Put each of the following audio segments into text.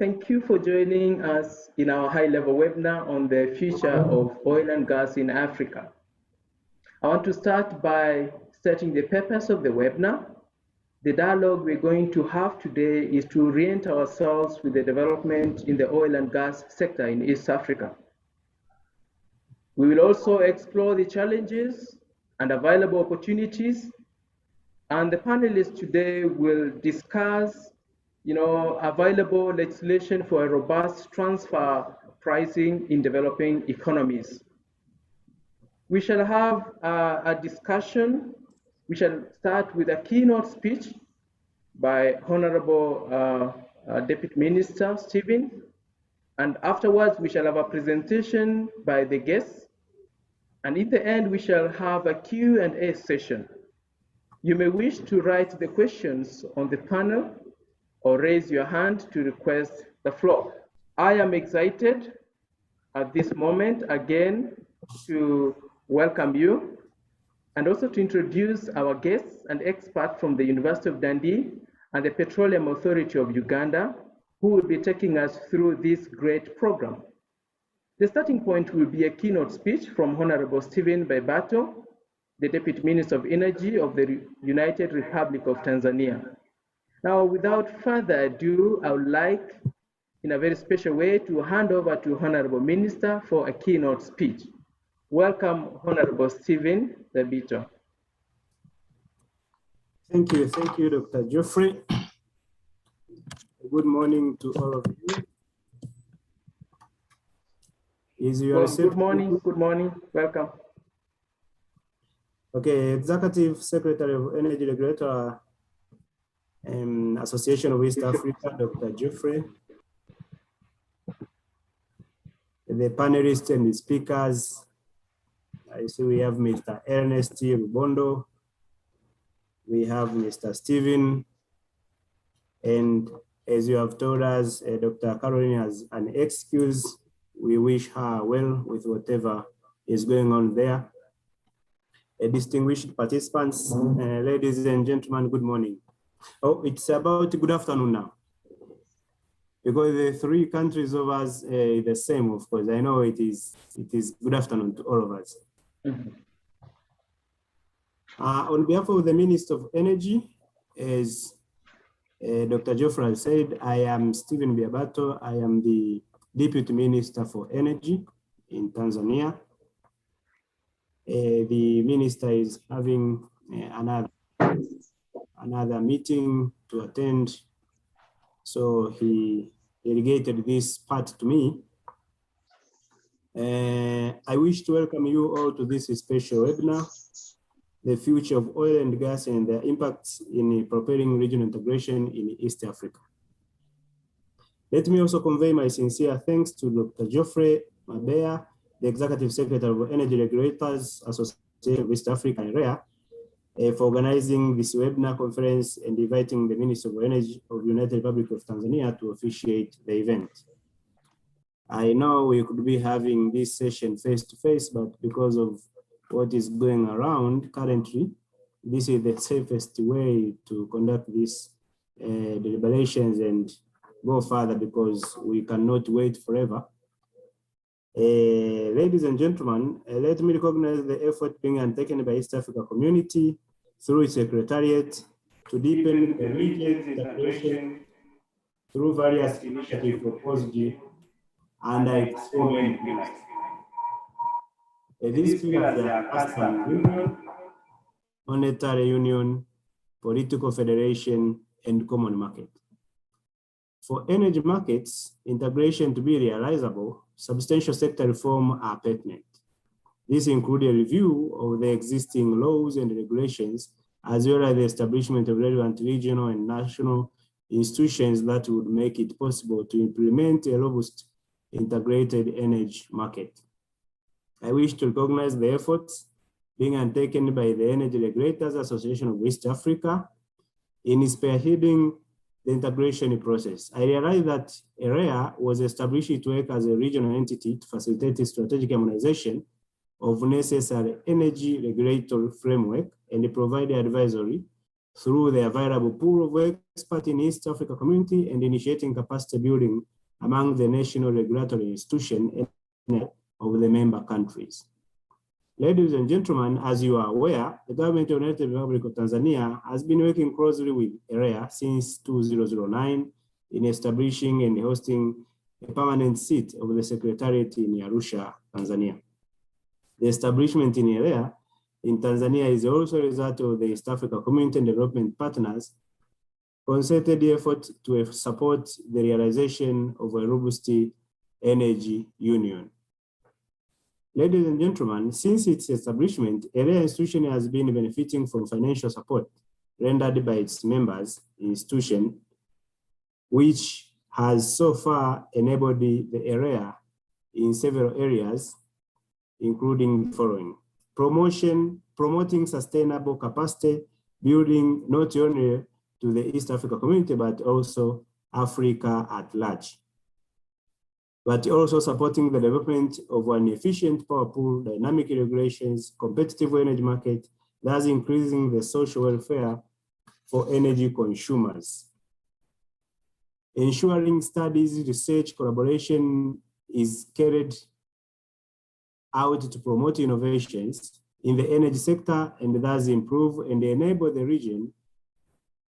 Thank you for joining us in our high-level webinar on the future of oil and gas in Africa. I want to start by stating the purpose of the webinar. The dialogue we're going to have today is to orient ourselves with the development in the oil and gas sector in East Africa. We will also explore the challenges and available opportunities, and the panelists today will discuss available legislation for a robust transfer pricing in developing economies. We shall have a discussion. We shall start with a keynote speech by Honorable Deputy Minister Stephen, and afterwards we shall have a presentation by the guests, and in the end we shall have a Q&A session. You may wish to write the questions on the panel or raise your hand to request the floor. I am excited at this moment again to welcome you and also to introduce our guests and experts from the University of Dundee and the Petroleum Authority of Uganda, who will be taking us through this great program. The starting point will be a keynote speech from Honorable Stephen Byabato, the Deputy Minister of Energy of the United Republic of Tanzania. Now, without further ado, I would like, in a very special way, to hand over to Honorable Minister for a keynote speech. Welcome, Honorable Stephen Byabato. Thank you, Dr. Geoffrey. Good morning to all of you. Good morning, welcome. Okay, Executive Secretary of Energy Regulatory Association of East Africa, Dr. Geoffrey, the panelists and the speakers. I see we have Mr. Ernest Rubondo, we have Mr. Stephen, and as you have told us, Dr. Caroline has an excuse. We wish her well with whatever is going on there. Distinguished participants, ladies and gentlemen, good morning. Oh, it's about good afternoon now. Because the three countries of us are the same, of course. I know it is good afternoon to all of us. On behalf of the Minister of Energy, as Dr. Geoffrey said, I am Stephen Byabato. I am the Deputy Minister for Energy in Tanzania. The minister is having another meeting to attend, so he delegated this part to me. I wish to welcome you all to this special webinar, the future of oil and gas and their impacts in propelling regional integration in East Africa. Let me also convey my sincere thanks to Dr. Geoffrey Mabea, the Executive Secretary of Energy Regulators Association of East Africa, EREA, for organizing this webinar conference and inviting the Minister of Energy of the United Republic of Tanzania to officiate the event. I know we could be having this session face-to-face, but because of what is going around currently, this is the safest way to conduct these deliberations and go further, because we cannot wait forever. Ladies and gentlemen, let me recognize the effort being undertaken by East Africa community through its secretariat to deepen the region's integration through various initiatives proposed under its four main pillars. These pillars are customs union, monetary union, political federation, and common market. For energy markets, integration to be realizable, substantial sector reform are pertinent. This includes a review of the existing laws and regulations, as well as the establishment of relevant regional and national institutions that would make it possible to implement a robust integrated energy market. I wish to recognize the efforts being undertaken by the Energy Regulators Association of West Africa in spearheading the integration process. I realize that EREA was established to work as a regional entity to facilitate strategic harmonization of necessary energy regulatory framework and provide advisory through the available pool of experts in East Africa community and initiating capacity building among the national regulatory institutions of the member countries. Ladies and gentlemen, as you are aware, the government of the United Republic of Tanzania has been working closely with EREA since 2009 in establishing and hosting a permanent seat of the Secretariat in Arusha, Tanzania. The establishment in EREA in Tanzania is also a result of the East Africa Community and Development Partners' concerted effort to support the realization of a robust energy union. Ladies and gentlemen, since its establishment, EREA institution has been benefiting from financial support rendered by its members institution, which has so far enabled the EREA in several areas, including the following: promoting sustainable capacity building, not only to the East Africa community, but also Africa at large, but also supporting the development of an efficient power pool, dynamic regulations, competitive energy market, thus increasing the social welfare for energy consumers. Ensuring studies, research, collaboration is carried out to promote innovations in the energy sector and thus improve and enable the region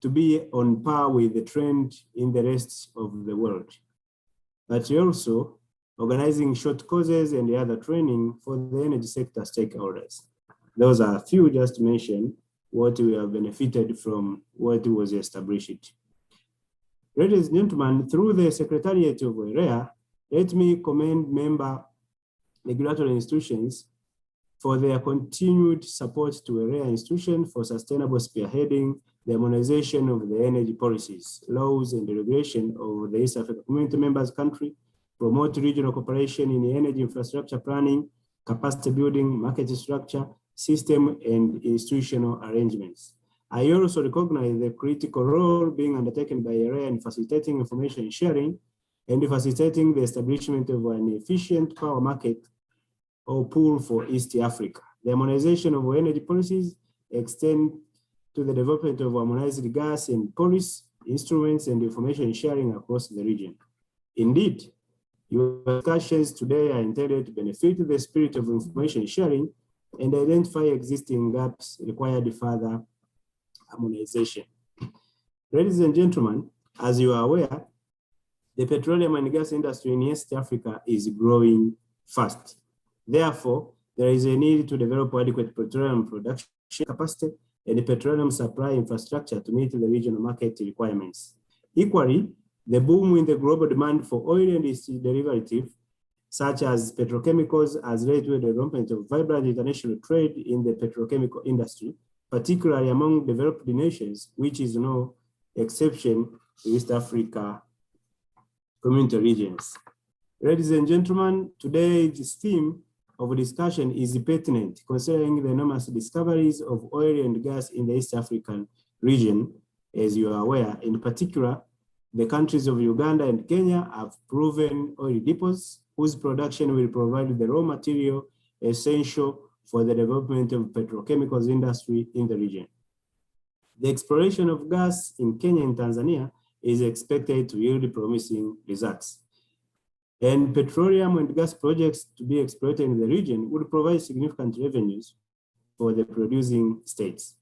to be on par with the trend in the rest of the world. But also organizing short courses and other training for the energy sector stakeholders. Those are a few just to mention what we have benefited from what was established. Ladies and gentlemen, through the Secretariat of EREA, let me commend member regulatory institutions for their continued support to EREA institution for sustainable spearheading the harmonization of the energy policies, laws, and regulation of the East Africa Community members country, promote regional cooperation in energy infrastructure planning, capacity building, market structure, system, and institutional arrangements. I also recognize the critical role being undertaken by EREA in facilitating information sharing and facilitating the establishment of an efficient power market or pool for East Africa. The harmonization of energy policies extend to the development of harmonized gas and policy instruments and information sharing across the region. Indeed, your discussions today are intended to benefit the spirit of information sharing and identify existing gaps required further harmonization. Ladies and gentlemen, as you are aware, the petroleum and gas industry in East Africa is growing fast. Therefore, there is a need to develop adequate petroleum production capacity and petroleum supply infrastructure to meet the regional market requirements. Equally, the boom in the global demand for oil and its derivatives, such as petrochemicals, has led to the development of vibrant international trade in the petrochemical industry, particularly among developed nations, which is no exception to East Africa community regions. Ladies and gentlemen, today's theme of discussion is pertinent concerning the enormous discoveries of oil and gas in the East African region, as you are aware. In particular, the countries of Uganda and Kenya have proven oil depots whose production will provide the raw material essential for the development of petrochemicals industry in the region. The exploration of gas in Kenya and Tanzania is expected to yield promising results. And petroleum and gas projects to be exploited in the region would provide significant revenues for the producing states.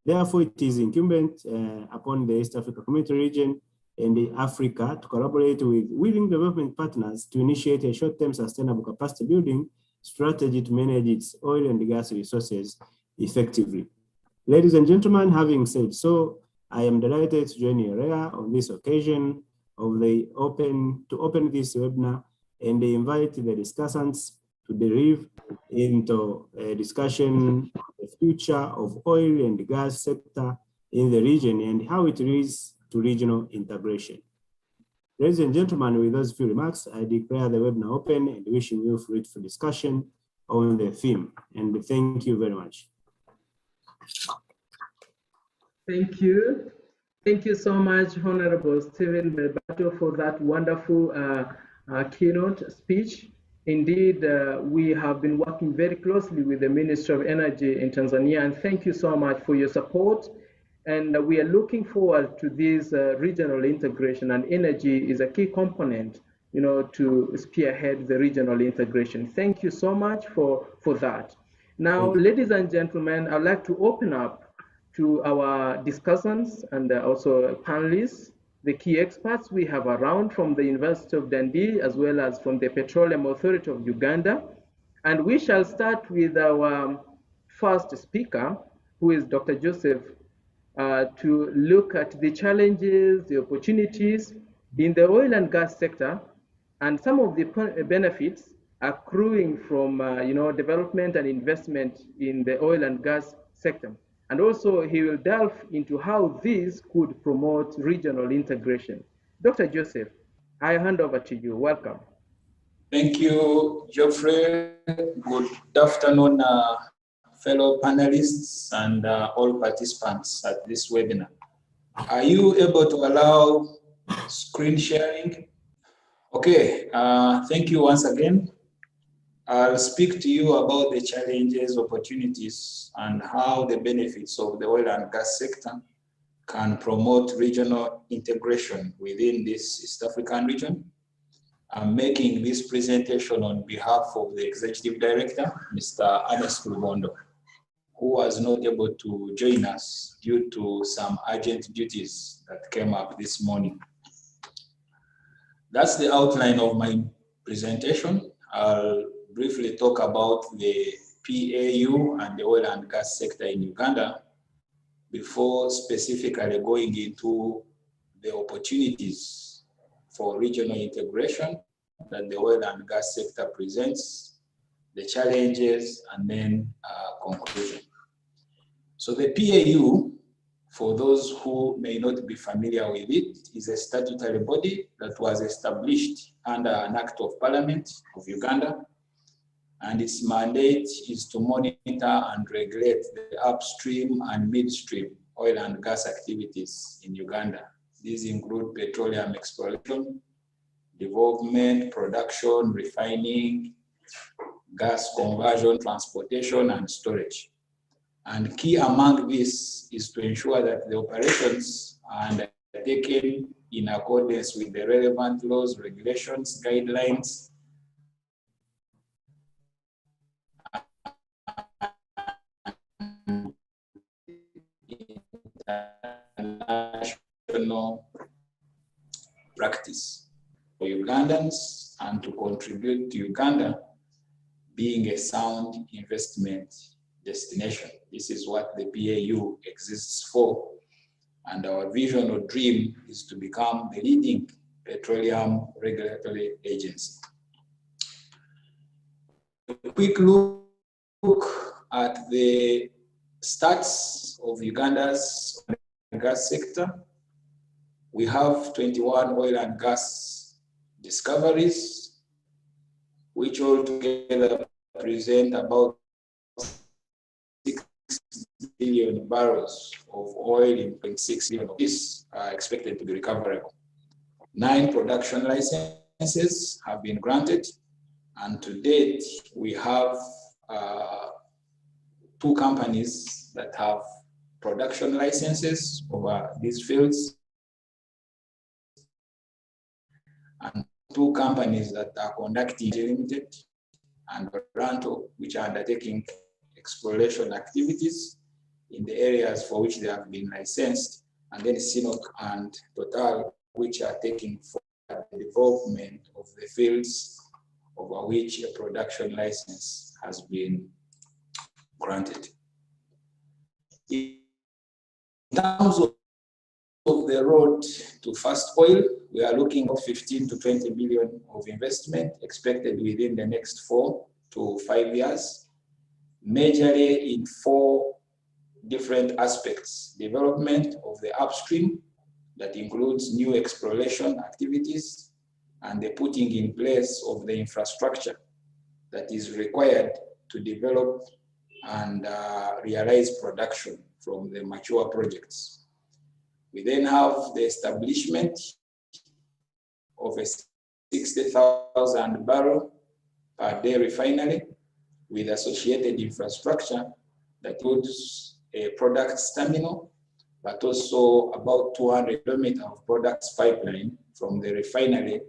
Therefore, it is incumbent upon the East Africa Community region and Africa to collaborate with willing development partners to initiate a short-term sustainable capacity building strategy to manage its oil and gas resources effectively. Ladies and gentlemen, having said so, I am delighted to join EREA on this occasion of to open this webinar and invite the discussants to delve into a discussion of the future of oil and gas sector in the region and how it leads to regional integration. Ladies and gentlemen, with those few remarks, I declare the webinar open and wishing you fruitful discussion on the theme. And thank you very much. Thank you. Thank you so much, Honorable Stephen Byabato, for that wonderful keynote speech. Indeed, we have been working very closely with the Ministry of Energy in Tanzania, and thank you so much for your support. And we are looking forward to this regional integration, and energy is a key component to spearhead the regional integration. Thank you so much for that. Now, Thank you. ladies and gentlemen, I'd like to open up to our discussants and also panelists, the key experts we have around from the University of Dundee as well as from the Petroleum Authority of Uganda. And we shall start with our first speaker, who is Dr. Joseph, to look at the challenges, the opportunities in the oil and gas sector, and some of the benefits accruing from development and investment in the oil and gas sector. And also he will delve into how these could promote regional integration. Dr. Joseph, I hand over to you. Welcome. Thank you, Geoffrey. Good afternoon, fellow panelists and all participants at this webinar. Are you able to allow screen sharing? Okay, thank you once again. I'll speak to you about the challenges, opportunities, and how the benefits of the oil and gas sector can promote regional integration within this East African region. I'm making this presentation on behalf of the Executive Director, Mr. Ernest Lubondo, who was not able to join us due to some urgent duties that came up this morning. That's the outline of my presentation. I'll briefly talk about the PAU and the oil and gas sector in Uganda before specifically going into the opportunities for regional integration that the oil and gas sector presents, the challenges, and then conclusion. So the PAU, for those who may not be familiar with it, is a statutory body that was established under an Act of Parliament of Uganda, and its mandate is to monitor and regulate the upstream and midstream oil and gas activities in Uganda. These include petroleum exploration, development, production, refining, gas conversion, transportation, and storage. And key among this is to ensure that the operations are undertaken in accordance with the relevant laws, regulations, guidelines, international practice for Ugandans and to contribute to Uganda being a sound investment destination. This is what the PAU exists for. And our vision or dream is to become the leading petroleum regulatory agency. A quick look at the stats of Uganda's oil and gas sector. We have 21 oil and gas discoveries, which altogether present about 6 billion barrels of oil in 0.6 million of this are expected to be recoverable. 9 production licenses have been granted, and to date, we have 2 companies that have production licenses over these fields, and 2 companies that are conducting limited and Byabato, which are undertaking exploration activities in the areas for which they have been licensed, and then Sinok and Total, which are taking for the development of the fields over which a production license has been granted. In terms of the road to fast oil, we are looking at 15 to 20 billion of investment expected within the next 4 to 5 years, majorly in 4 different aspects: development of the upstream, that includes new exploration activities, and the putting in place of the infrastructure that is required to develop and realize production from the mature projects. We then have the establishment of a 60,000 barrel per day refinery with associated infrastructure that includes a products terminal, but also about 200 kilometers of products pipeline from the refinery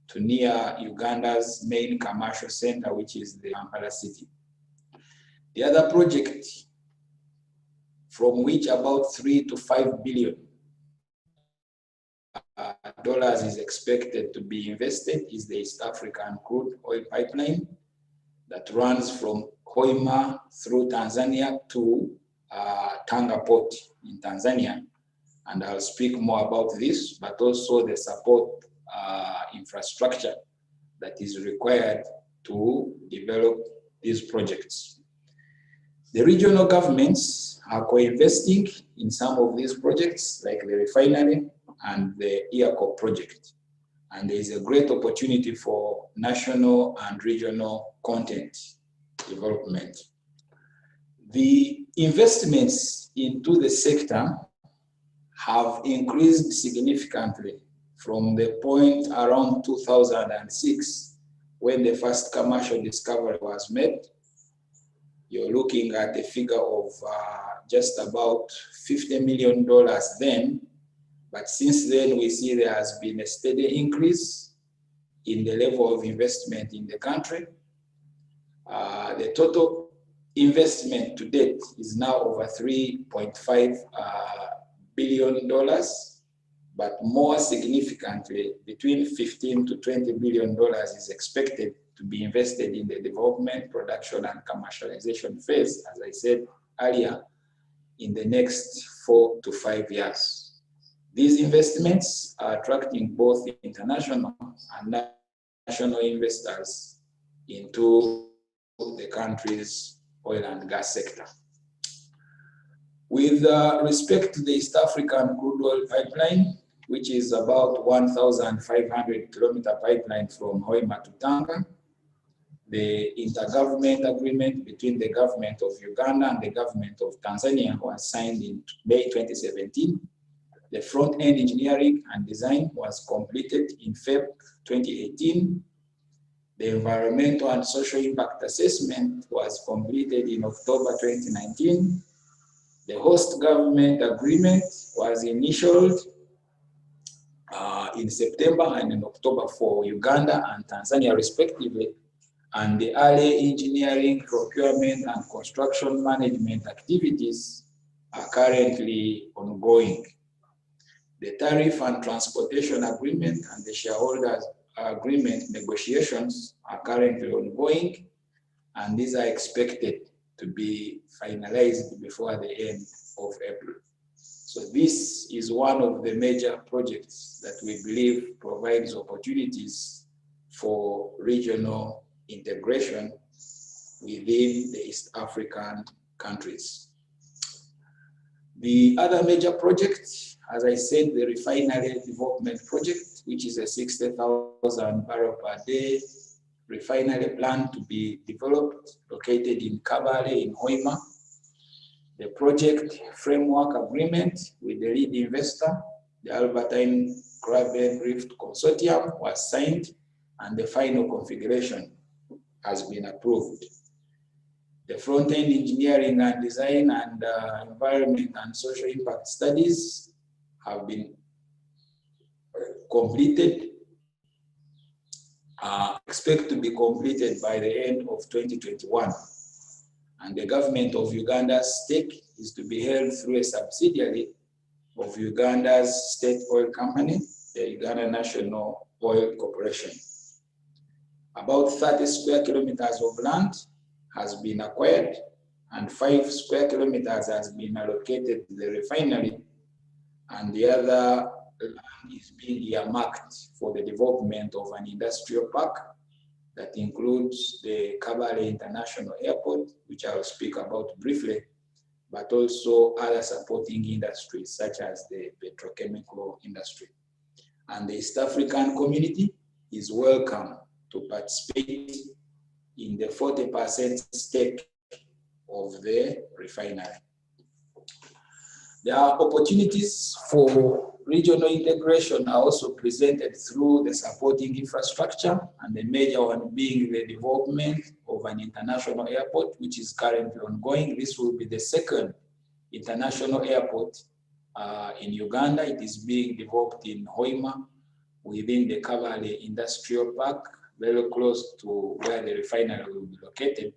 to near Uganda's main commercial center, which is the Kampala city. The other project, from which about $3 to $5 billion dollars is expected to be invested, is the East African crude oil pipeline that runs from Hoima through Tanzania to Tanga Port in Tanzania. And I'll speak more about this, but also the support infrastructure that is required to develop these projects. The regional governments are co-investing in some of these projects, like the refinery and the EREA project. And there is a great opportunity for national and regional content development. The investments into the sector have increased significantly from the point around 2006, when the first commercial discovery was made. You're looking at a figure of just about $50 million then. But since then, we see there has been a steady increase in the level of investment in the country. The total investment to date is now over $3.5 billion, but more significantly, between $15 to $20 billion is expected to be invested in the development, production, and commercialization phase, as I said earlier, in the next 4 to 5 years. These investments are attracting both international and national investors into the country's oil and gas sector. With respect to the East African crude oil pipeline, which is about 1,500 kilometer pipeline from Hoima to Tanga, the intergovernment agreement between the government of Uganda and the government of Tanzania was signed in May 2017. The front-end engineering and design was completed in February 2018. The environmental and social impact assessment was completed in October 2019. The host government agreement was initialed in September and in October for Uganda and Tanzania respectively, and the early engineering, procurement, and construction management activities are currently ongoing. The tariff and transportation agreement and the shareholders agreement negotiations are currently ongoing, and these are expected to be finalized before the end of April. So this is one of the major projects that we believe provides opportunities for regional integration within the East African countries. The other major project, as I said, the refinery development project, which is a 60,000 barrel per day refinery plant to be developed, located in Kabale in Hoima. The project framework agreement with the lead investor, the Albertine Graben Rift Consortium, was signed, and the final configuration has been approved. The front-end engineering and design and environment and social impact studies have been completed, expect to be completed by the end of 2021. And the government of Uganda's stake is to be held through a subsidiary of Uganda's state oil company, the Uganda National Oil Corporation. About 30 square kilometers of land has been acquired, and 5 square kilometers has been allocated to the refinery, and the other land is being earmarked for the development of an industrial park that includes the Kabale International Airport, which I'll speak about briefly, but also other supporting industries such as the petrochemical industry. And the East African community is welcome to participate in the 40% stake of the refinery. There are opportunities for regional integration are also presented through the supporting infrastructure, and the major one being the development of an international airport, which is currently ongoing. This will be the second international airport in Uganda. It is being developed in Hoima, within the Kavale Industrial Park, very close to where the refinery will be located,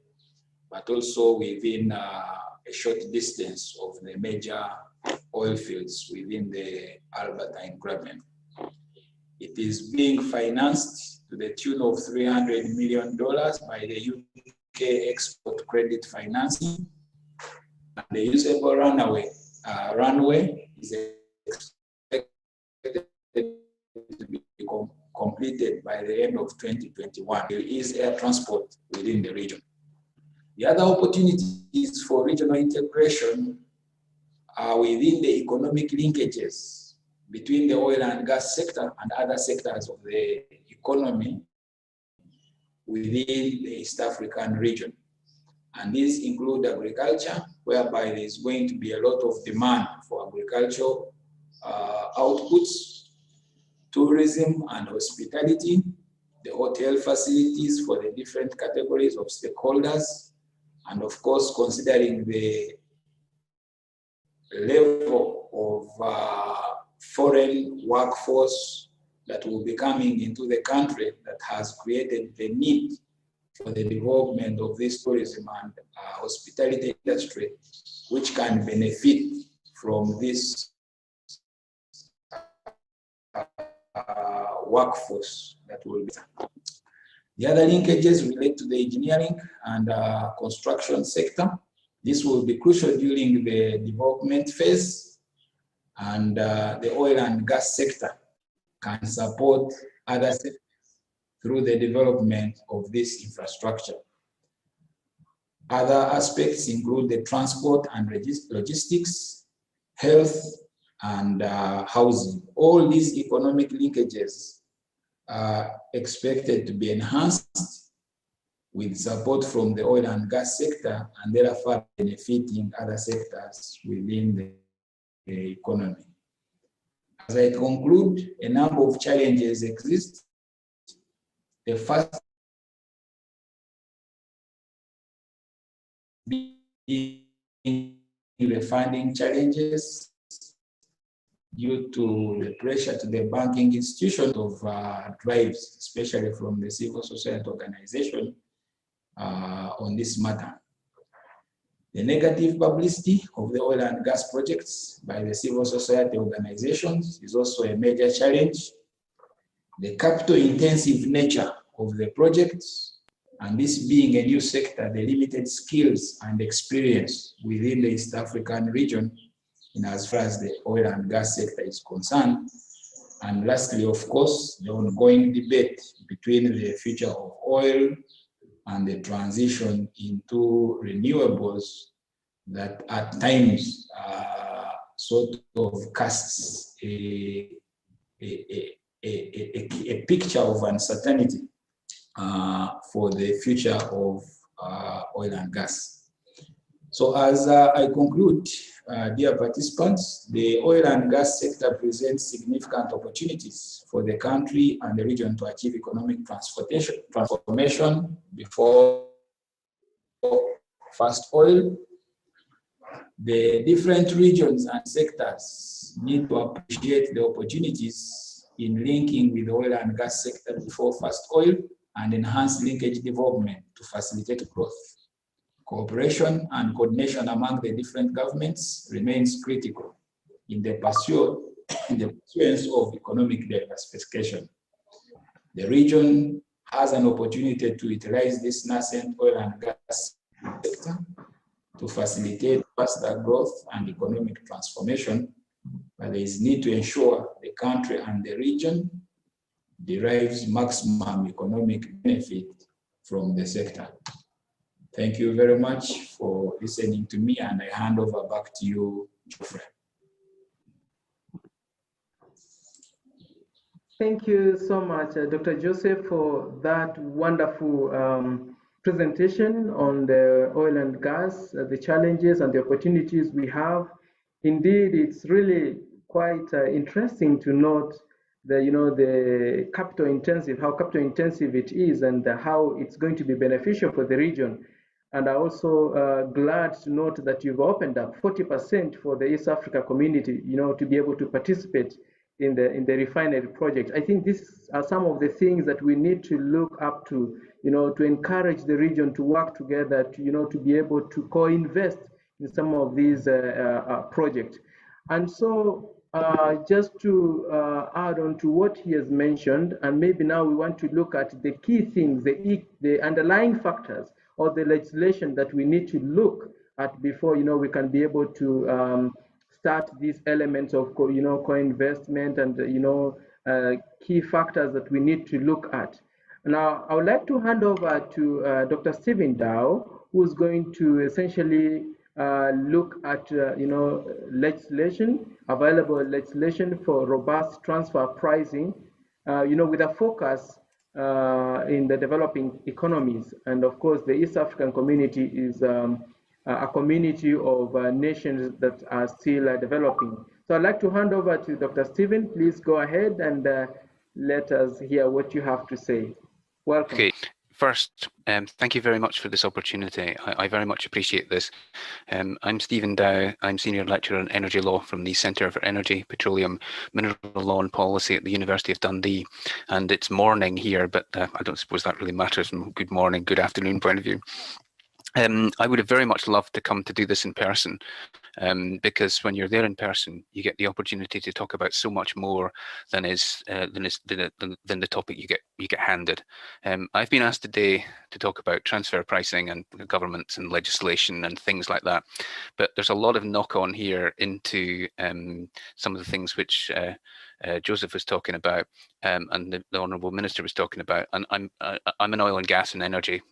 but also within a short distance of the major oil fields within the Alberta encrustation. It is being financed to the tune of $300 million by the UK Export Credit Financing. And the usable runway is expected to be completed by the end of 2021. There is air transport within the region. The other opportunities for regional integration are within the economic linkages between the oil and gas sector and other sectors of the economy within the East African region. And these include agriculture, whereby there is going to be a lot of demand for agricultural outputs, tourism and hospitality, the hotel facilities for the different categories of stakeholders, and of course, considering the level of foreign workforce that will be coming into the country, that has created the need for the development of this tourism and hospitality industry, which can benefit from this workforce that will be. The other linkages relate to the engineering and construction sector. This will be crucial during the development phase, and the oil and gas sector can support other sectors through the development of this infrastructure. Other aspects include the transport and logistics, health, and housing. All these economic linkages are expected to be enhanced with support from the oil and gas sector, and therefore benefiting other sectors within the economy. As I conclude, a number of challenges exist. The first being the funding challenges due to the pressure to the banking institution of drives, especially from the civil society organization on this matter. The negative publicity of the oil and gas projects by the civil society organizations is also a major challenge. The capital-intensive nature of the projects, and this being a new sector, the limited skills and experience within the East African region in as far as the oil and gas sector is concerned. And lastly, of course, the ongoing debate between the future of oil and the transition into renewables that at times sort of casts a picture of uncertainty for the future of oil and gas. So as I conclude, dear participants, the oil and gas sector presents significant opportunities for the country and the region to achieve economic transformation before first oil. The different regions and sectors need to appreciate the opportunities in linking with the oil and gas sector before first oil and enhance linkage development to facilitate growth. Cooperation and coordination among the different governments remains critical in the pursuance of economic diversification. The region has an opportunity to utilize this nascent oil and gas sector to facilitate faster growth and economic transformation, but there is need to ensure the country and the region derives maximum economic benefit from the sector. Thank you very much for listening to me, and I hand over back to you, Geoffrey. Thank you so much, Dr. Joseph, for that wonderful presentation on the oil and gas, the challenges and the opportunities we have. Indeed, it's really quite interesting to note the capital intensive, how capital intensive it is, and how it's going to be beneficial for the region. And I'm also glad to note that you've opened up 40% for the East Africa community, to be able to participate in the refinery project. I think these are some of the things that we need to look up to, to encourage the region to work together, to be able to co-invest in some of these projects. And so just to add on to what he has mentioned, and maybe now we want to look at the key things, the underlying factors or the legislation that we need to look at before, we can be able to start these elements of co-investment and key factors that we need to look at. Now, I would like to hand over to Dr. Stephen Dow, who's going to essentially look at available legislation for robust transfer pricing, with a focus in the developing economies. And of course, the East African community is a community of nations that are still developing. So I'd like to hand over to Dr. Stephen. Please go ahead and let us hear what you have to say. Welcome. Okay. First, thank you very much for this opportunity. I very much appreciate this. I'm Stephen Dow. I'm Senior Lecturer in Energy Law from the Centre for Energy, Petroleum, Mineral Law and Policy at the University of Dundee. And it's morning here, but I don't suppose that really matters from good morning, good afternoon point of view. I would have very much loved to come to do this in person, because when you're there in person, you get the opportunity to talk about so much more than the topic you get handed. I've been asked today to talk about transfer pricing and governments and legislation and things like that, but there's a lot of knock-on here into some of the things which Joseph was talking about, and the Honourable Minister was talking about. And I'm an oil and gas and energy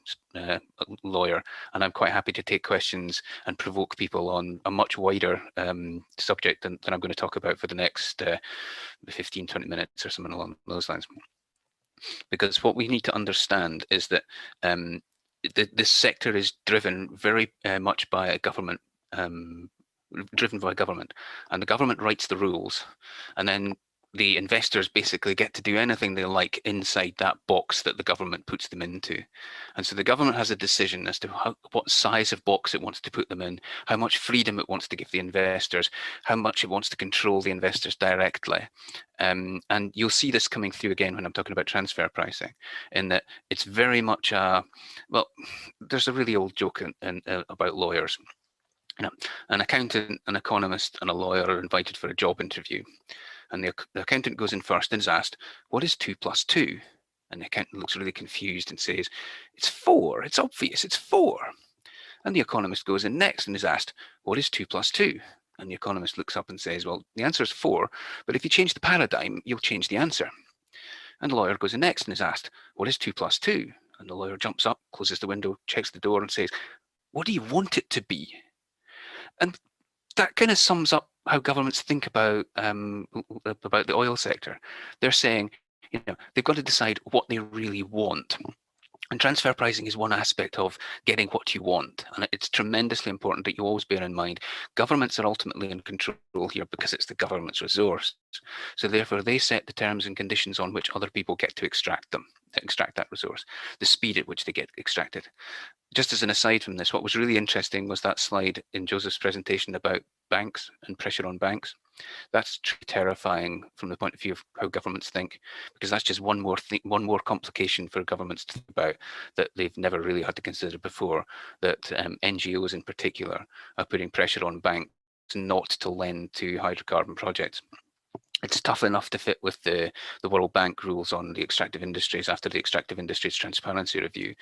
lawyer, and I'm quite happy to take questions and provoke people on a much wider subject than I'm going to talk about for the next 15-20 minutes or something along those lines. Because what we need to understand is that this sector is driven very much by a government, and the government writes the rules, and then the investors basically get to do anything they like inside that box that the government puts them into. And so the government has a decision as to what size of box it wants to put them in, how much freedom it wants to give the investors, how much it wants to control the investors directly. And you'll see this coming through again when I'm talking about transfer pricing, in that it's very much well, there's a really old joke about lawyers. An accountant, an economist, and a lawyer are invited for a job interview. And the accountant goes in first and is asked, what is 2 + 2? And the accountant looks really confused and says, it's 4, it's obvious, it's 4. And the economist goes in next and is asked, what is 2 + 2? And the economist looks up and says, well, the answer is 4, but if you change the paradigm, you'll change the answer. And the lawyer goes in next and is asked, what is 2 + 2? And the lawyer jumps up, closes the window, checks the door and says, what do you want it to be? And that kind of sums up how governments think about the oil sector. They're saying, they've got to decide what they really want. And transfer pricing is one aspect of getting what you want. And it's tremendously important that you always bear in mind, governments are ultimately in control here because it's the government's resource. So therefore they set the terms and conditions on which other people get to extract that resource, the speed at which they get extracted. Just as an aside from this, what was really interesting was that slide in Joseph's presentation about banks and pressure on banks. That's terrifying from the point of view of how governments think, because that's just one more complication for governments to think about that they've never really had to consider before, that NGOs in particular are putting pressure on banks not to lend to hydrocarbon projects. It's tough enough to fit with the World Bank rules on the extractive industries after the Extractive Industries Transparency Review,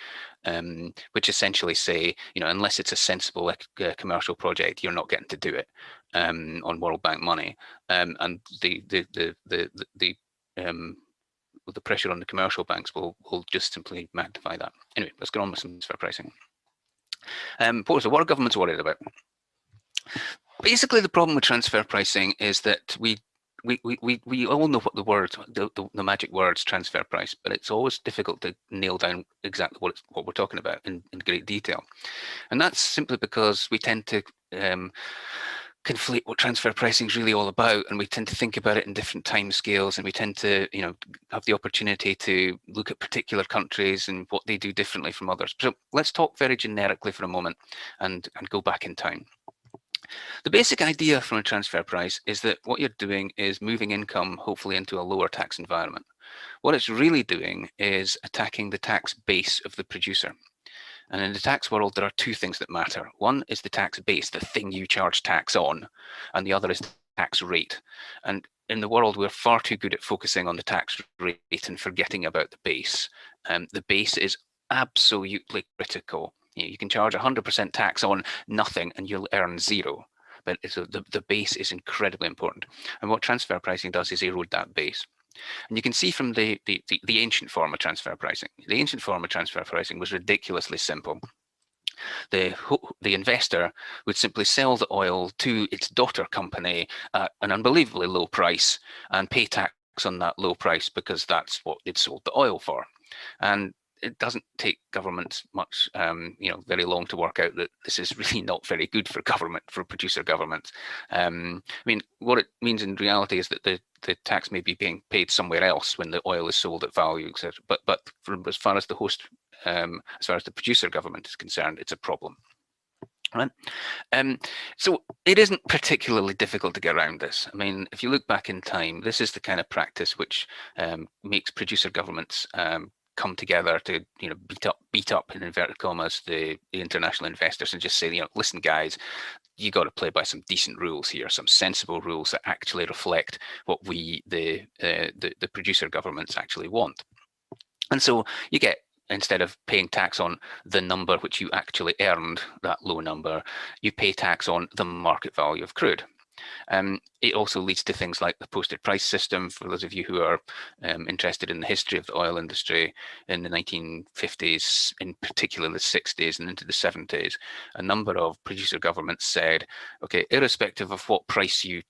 which essentially say, unless it's a sensible commercial project, you're not getting to do it on World Bank money. And the pressure on the commercial banks will just simply magnify that. Anyway, let's get on with some transfer pricing. So what are governments worried about? Basically, the problem with transfer pricing is that we all know what the magic words transfer price, but it's always difficult to nail down exactly what we're talking about in great detail. And that's simply because we tend to conflate what transfer pricing is really all about, and we tend to think about it in different time scales, and we tend to have the opportunity to look at particular countries and what they do differently from others. So let's talk very generically for a moment and go back in time. The basic idea from a transfer price is that what you're doing is moving income, hopefully, into a lower tax environment. What it's really doing is attacking the tax base of the producer. And in the tax world, there are two things that matter. One is the tax base, the thing you charge tax on, and the other is the tax rate. And in the world, we're far too good at focusing on the tax rate and forgetting about the base. The base is absolutely critical. You can charge 100% tax on nothing and you'll earn zero. But the base is incredibly important. And what transfer pricing does is erode that base. And you can see from the ancient form of transfer pricing. The ancient form of transfer pricing was ridiculously simple. The investor would simply sell the oil to its daughter company at an unbelievably low price and pay tax on that low price because that's what they'd sold the oil for. And it doesn't take governments much, very long to work out that this is really not very good for government, for producer governments. I mean, what it means in reality is that the tax may be being paid somewhere else when the oil is sold at value, etc. But as far as the host, as far as the producer government is concerned, it's a problem. Right. So it isn't particularly difficult to get around this. I mean, if you look back in time, this is the kind of practice which makes producer governments come together to beat up in inverted commas the international investors and just say, listen guys, you got to play by some decent rules here, some sensible rules that actually reflect what we the producer governments actually want. And so you get, instead of paying tax on the number which you actually earned, that low number, you pay tax on the market value of crude. It also leads to things like the posted price system. For those of you who are interested in the history of the oil industry in the 1950s, in particular the 60s and into the 70s, a number of producer governments said, okay, irrespective of what price you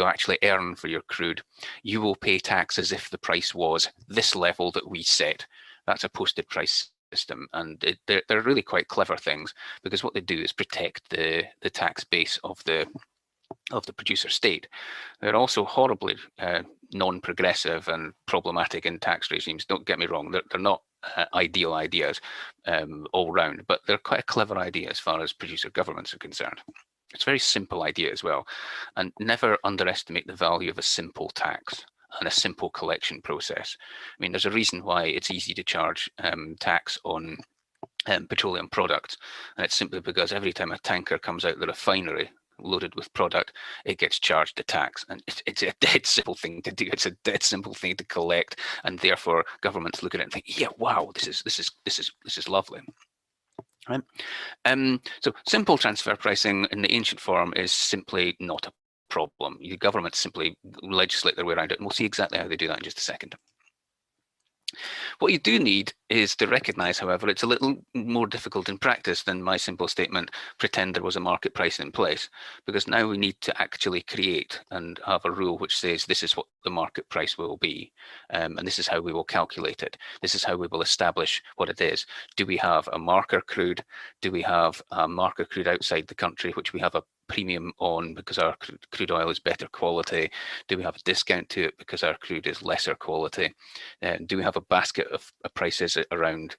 actually earn for your crude, you will pay tax as if the price was this level that we set. That's a posted price system, and they're really quite clever things, because what they do is protect the tax base of the producer state. They're also horribly non-progressive and problematic in tax regimes. Don't get me wrong, they're not ideal ideas all round, but they're quite a clever idea as far as producer governments are concerned. It's a very simple idea as well, and never underestimate the value of a simple tax and a simple collection process. I mean, there's a reason why it's easy to charge tax on petroleum products, and it's simply because every time a tanker comes out the refinery loaded with product, it gets charged the tax, and it's a dead simple thing to do. It's a dead simple thing to collect, and therefore governments look at it and think, yeah, wow, this is lovely. Right? So simple transfer pricing in the ancient form is simply not a problem. The governments simply legislate their way around it, and we'll see exactly how they do that in just a second. What you do need is to recognize, however, it's a little more difficult in practice than my simple statement, pretend there was a market price in place, because now we need to actually create and have a rule which says this is what the market price will be, and this is how we will calculate it. This is how we will establish what it is. Do we have a marker crude? Do we have a marker crude outside the country, which we have a premium on because our crude oil is better quality? Do we have a discount to it because our crude is lesser quality? Do we have a basket of prices around,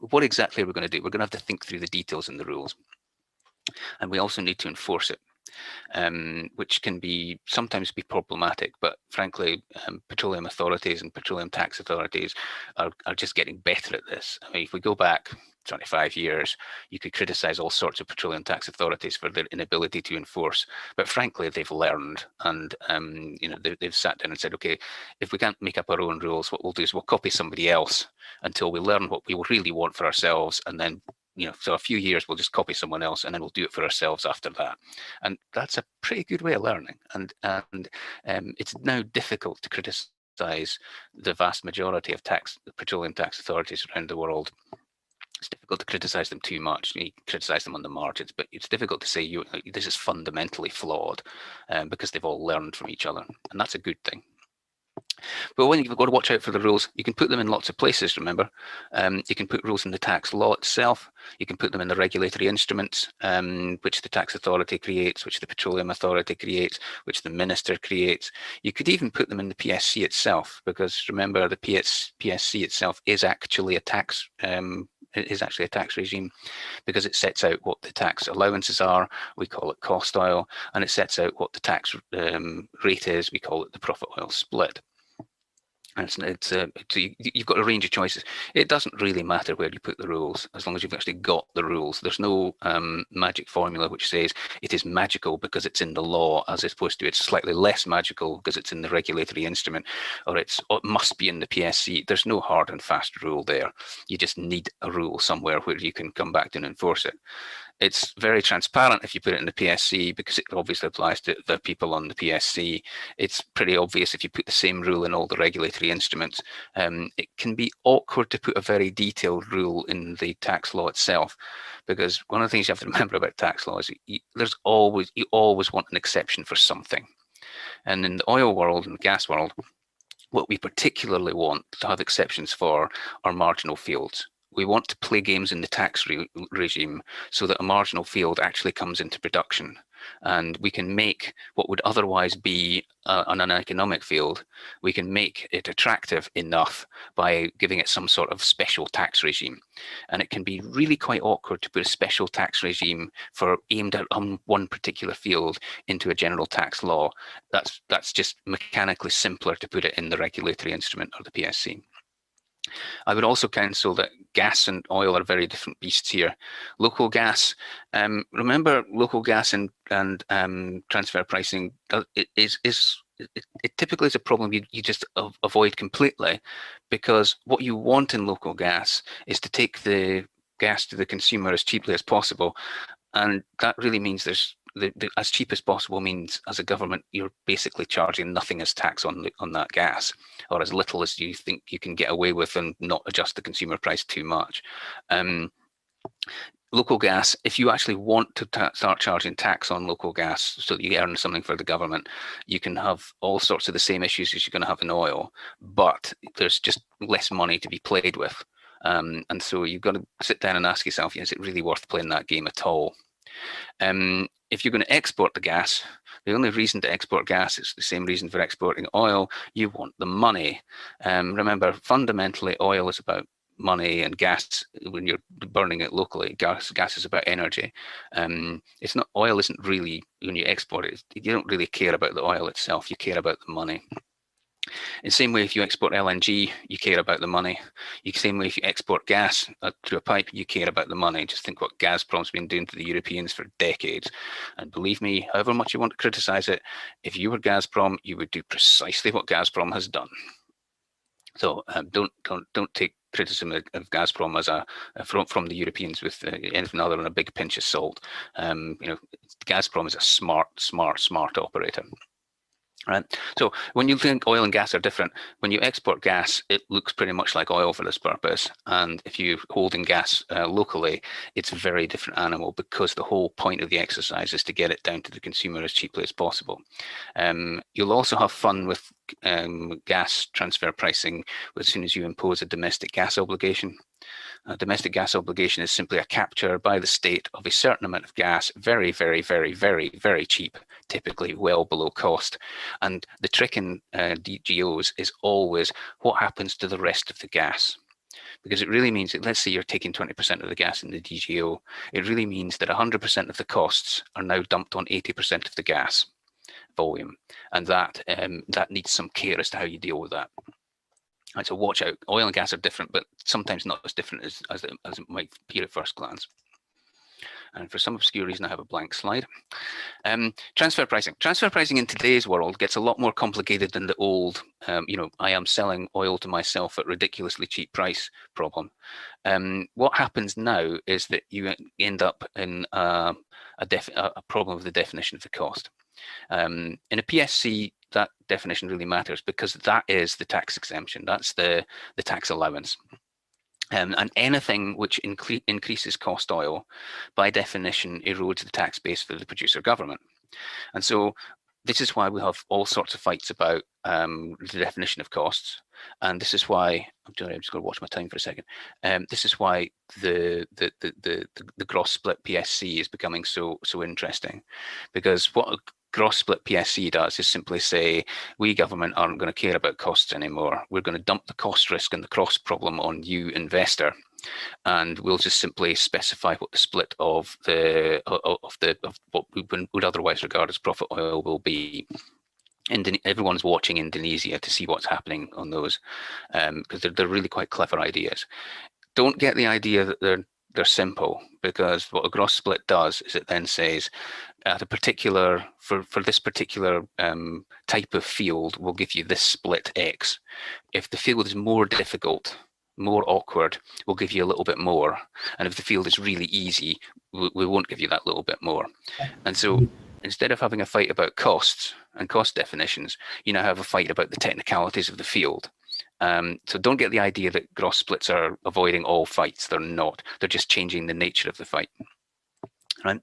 what exactly are we going to do? We're going to have to think through the details and the rules. And we also need to enforce it, which can sometimes be problematic, but frankly, petroleum authorities and petroleum tax authorities are just getting better at this. I mean, if we go back 25 years, you could criticize all sorts of petroleum tax authorities for their inability to enforce, but frankly, they've learned, and they've sat down and said, okay, if we can't make up our own rules, what we'll do is we'll copy somebody else until we learn what we really want for ourselves, and then so a few years we'll just copy someone else, and then we'll do it for ourselves after that. And that's a pretty good way of learning, and it's now difficult to criticize the vast majority of petroleum tax authorities around the world. It's difficult to criticize them too much. You can criticize them on the margins, but it's difficult to say this is fundamentally flawed, because they've all learned from each other, and that's a good thing. But when you've got to watch out for the rules, you can put them in lots of places, remember. You can put rules in the tax law itself. You can put them in the regulatory instruments, which the tax authority creates, which the petroleum authority creates, which the minister creates. You could even put them in the PSC itself, because remember, the PSC itself is actually a tax is actually a tax regime, because it sets out what the tax allowances are. We call it cost oil, and it sets out what the tax rate is. We call it the profit oil split. And you've got a range of choices. It doesn't really matter where you put the rules, as long as you've actually got the rules. There's no magic formula which says it is magical because it's in the law, as opposed to it's slightly less magical because it's in the regulatory instrument, or it must be in the PSC. There's no hard and fast rule there. You just need a rule somewhere where you can come back to and enforce it. It's very transparent if you put it in the PSC, because it obviously applies to the people on the PSC. It's pretty obvious if you put the same rule in all the regulatory instruments. It can be awkward to put a very detailed rule in the tax law itself, because one of the things you have to remember about tax law is you always want an exception for something. And in the oil world and the gas world, what we particularly want to have exceptions for are marginal fields. We want to play games in the tax regime so that a marginal field actually comes into production, and we can make what would otherwise be an uneconomic field, we can make it attractive enough by giving it some sort of special tax regime. And it can be really quite awkward to put a special tax regime aimed at one particular field into a general tax law. That's just mechanically simpler to put it in the regulatory instrument or the PSC. I would also counsel that gas and oil are very different beasts here. Local gas, remember, local gas and transfer pricing, it typically is a problem you just avoid completely, because what you want in local gas is to take the gas to the consumer as cheaply as possible, and that really means there's as cheap as possible means, as a government, you're basically charging nothing as tax on that gas, or as little as you think you can get away with, and not adjust the consumer price too much. Local gas, if you actually want to start charging tax on local gas so that you earn something for the government, you can have all sorts of the same issues as you're going to have in oil, but there's just less money to be played with. And so you've got to sit down and ask yourself, is it really worth playing that game at all? If you're going to export the gas, the only reason to export gas is the same reason for exporting oil. You want the money. Remember, fundamentally, oil is about money, and gas, when you're burning it locally, gas is about energy. It's not, oil isn't really, when you export it, you don't really care about the oil itself, you care about the money. In the same way, if you export LNG, you care about the money. In the same way, if you export gas through a pipe, you care about the money. Just think what Gazprom's been doing to the Europeans for decades. And believe me, however much you want to criticize it, if you were Gazprom, you would do precisely what Gazprom has done. So don't take criticism of Gazprom as from the Europeans with anything other than a big pinch of salt. Gazprom is a smart operator. Right. So when you think oil and gas are different, when you export gas, it looks pretty much like oil for this purpose. And if you're holding gas locally, it's a very different animal, because the whole point of the exercise is to get it down to the consumer as cheaply as possible. You'll also have fun with gas transfer pricing as soon as you impose a domestic gas obligation. A domestic gas obligation is simply a capture by the state of a certain amount of gas, very, very, very, very, very cheap, typically well below cost. And the trick in DGOs is always what happens to the rest of the gas. Because it really means that, let's say you're taking 20% of the gas in the DGO, it really means that 100% of the costs are now dumped on 80% of the gas volume. And that needs some care as to how you deal with that. Right, so watch out. Oil and gas are different, but sometimes not as different as it might appear at first glance. And for some obscure reason, I have a blank slide. Transfer pricing. Transfer pricing in today's world gets a lot more complicated than the old, I am selling oil to myself at ridiculously cheap price problem. What happens now is that you end up in a problem of the definition of the cost. In a PSC, that definition really matters, because that is the tax exemption. That's the tax allowance. And anything which increases cost oil, by definition, erodes the tax base for the producer government. And so this is why we have all sorts of fights about the definition of costs. And this is why, I'm just going to watch my time for a second. This is why the gross split PSC is becoming so interesting, because what gross split PSC does is simply say, we government aren't going to care about costs anymore. We're going to dump the cost risk and the cost problem on you, investor. and we'll just simply specify what the split of what we would otherwise regard as profit oil will be. Everyone's watching Indonesia to see what's happening on those, because they're really quite clever ideas. Don't get the idea that they're simple, because what a gross split does is it then says at a particular, for this particular type of field, we'll give you this split X. If the field is more difficult, more awkward, we'll give you a little bit more. And if the field is really easy, we won't give you that little bit more. And so instead of having a fight about costs and cost definitions, you now have a fight about the technicalities of the field. So don't get the idea that gross splits are avoiding all fights. They're not. They're just changing the nature of the fight. Right?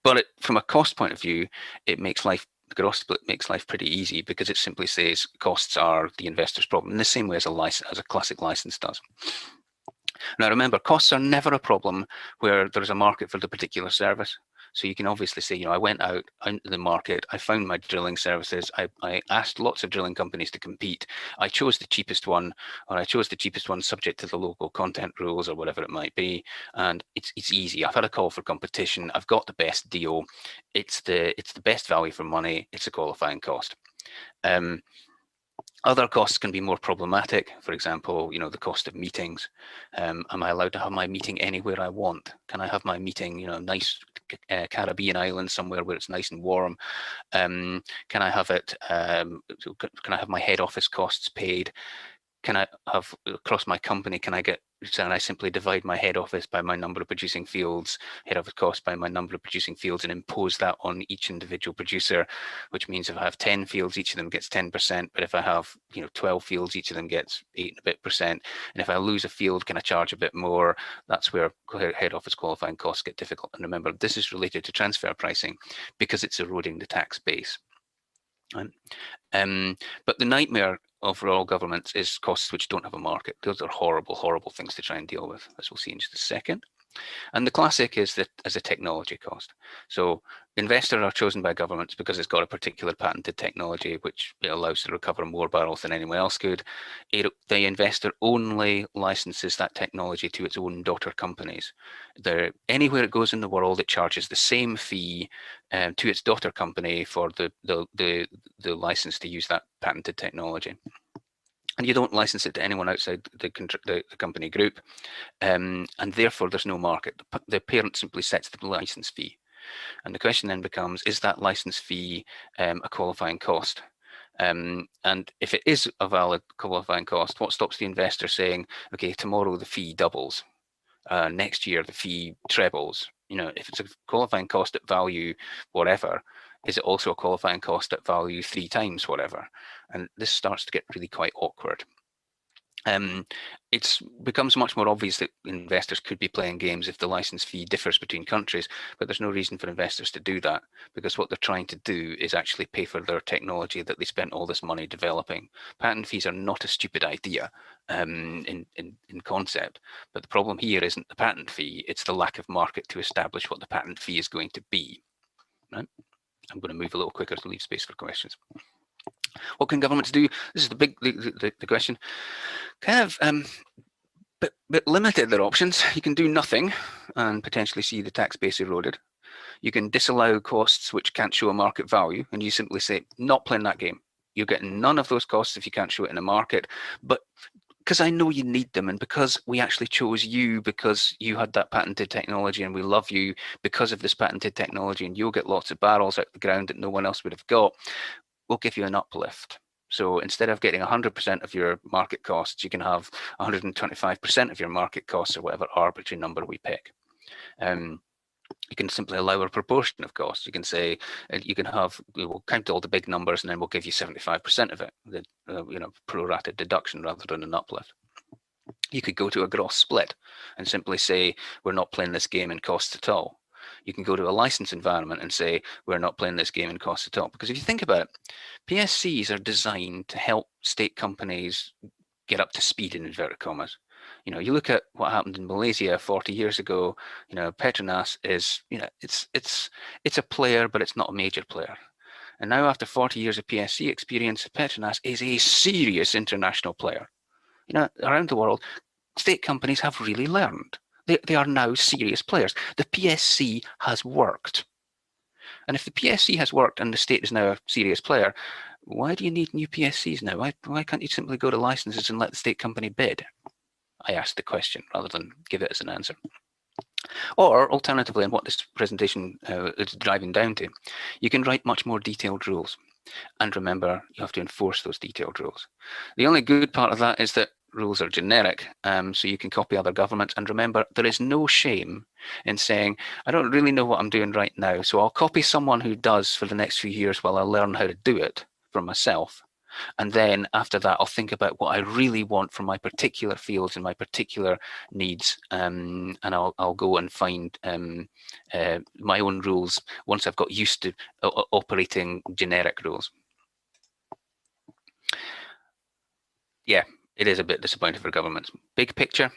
But from a cost point of view, it makes life, the gross split makes life pretty easy, because it simply says costs are the investor's problem, in the same way as a classic license does. Now remember, costs are never a problem where there's a market for the particular service. So you can obviously say, I went out into the market, I found my drilling services, I asked lots of drilling companies to compete, I chose the cheapest one, or I chose the cheapest one subject to the local content rules or whatever it might be, and it's easy. I've had a call for competition, I've got the best deal, it's the best value for money, it's a qualifying cost. Other costs can be more problematic. For example, the cost of meetings. Am I allowed to have my meeting anywhere I want? Can I have my meeting, nice Caribbean island somewhere where it's nice and warm? Can I have it? Can I have my head office costs paid? Can I have across my company? Can I simply divide my head office by my number of producing fields, head office cost by my number of producing fields, and impose that on each individual producer? Which means if I have 10 fields, each of them gets 10%. But if I have 12 fields, each of them gets 8 and a bit percent. And if I lose a field, can I charge a bit more? That's where head office qualifying costs get difficult. And remember, this is related to transfer pricing because it's eroding the tax base. Right? But the nightmare of all governments is costs which don't have a market. Those are horrible, horrible things to try and deal with, as we'll see in just a second. And the classic is that as a technology cost. So investors are chosen by governments because it's got a particular patented technology which it allows to recover more barrels than anyone else could. The investor only licenses that technology to its own daughter companies. Anywhere it goes in the world, it charges the same fee to its daughter company for the license to use that patented technology. And you don't license it to anyone outside the company group, and therefore there's no market. The parent simply sets the license fee. And the question then becomes, is that license fee a qualifying cost? And if it is a valid qualifying cost, what stops the investor saying, okay, tomorrow the fee doubles, next year the fee trebles? If it's a qualifying cost at value whatever, is it also a qualifying cost at value 3 times whatever? And this starts to get really quite awkward. It becomes much more obvious that investors could be playing games if the license fee differs between countries, but there's no reason for investors to do that, because what they're trying to do is actually pay for their technology that they spent all this money developing. Patent fees are not a stupid idea in concept, but the problem here isn't the patent fee, it's the lack of market to establish what the patent fee is going to be. Right? I'm going to move a little quicker to leave space for questions. What can governments do? This is the question. Kind of bit limited their options. You can do nothing and potentially see the tax base eroded. You can disallow costs which can't show a market value, and you simply say, not playing that game. You're getting none of those costs if you can't show it in a market. But because I know you need them, and because we actually chose you because you had that patented technology, and we love you because of this patented technology, and you'll get lots of barrels out the ground that no one else would have got, we'll give you an uplift. So instead of getting 100% of your market costs, you can have 125% of your market costs, or whatever arbitrary number we pick. You can simply allow a proportion of costs. You can say, we'll count all the big numbers and then we'll give you 75% of it, the pro-rata deduction rather than an uplift. You could go to a gross split and simply say, we're not playing this game in costs at all. You can go to a license environment and say, we're not playing this game in costs at all. Because if you think about it, PSCs are designed to help state companies get up to speed, in inverted commas. You look at what happened in Malaysia 40 years ago. Petronas is, it's a player, but it's not a major player. And now after 40 years of PSC experience, Petronas is a serious international player. Around the world, state companies have really learned. They are now serious players. The PSC has worked. And if the PSC has worked and the state is now a serious player, why do you need new PSCs now? Why can't you simply go to licenses and let the state company bid? I asked the question rather than give it as an answer. Or alternatively, and what this presentation is driving down to, you can write much more detailed rules. And remember, you have to enforce those detailed rules. The only good part of that is that rules are generic, so you can copy other governments. And remember, there is no shame in saying, I don't really know what I'm doing right now, so I'll copy someone who does for the next few years while I learn how to do it for myself. And then after that, I'll think about what I really want from my particular fields and my particular needs, and I'll go and find my own rules once I've got used to operating generic rules. Yeah, it is a bit disappointing for governments. Big picture,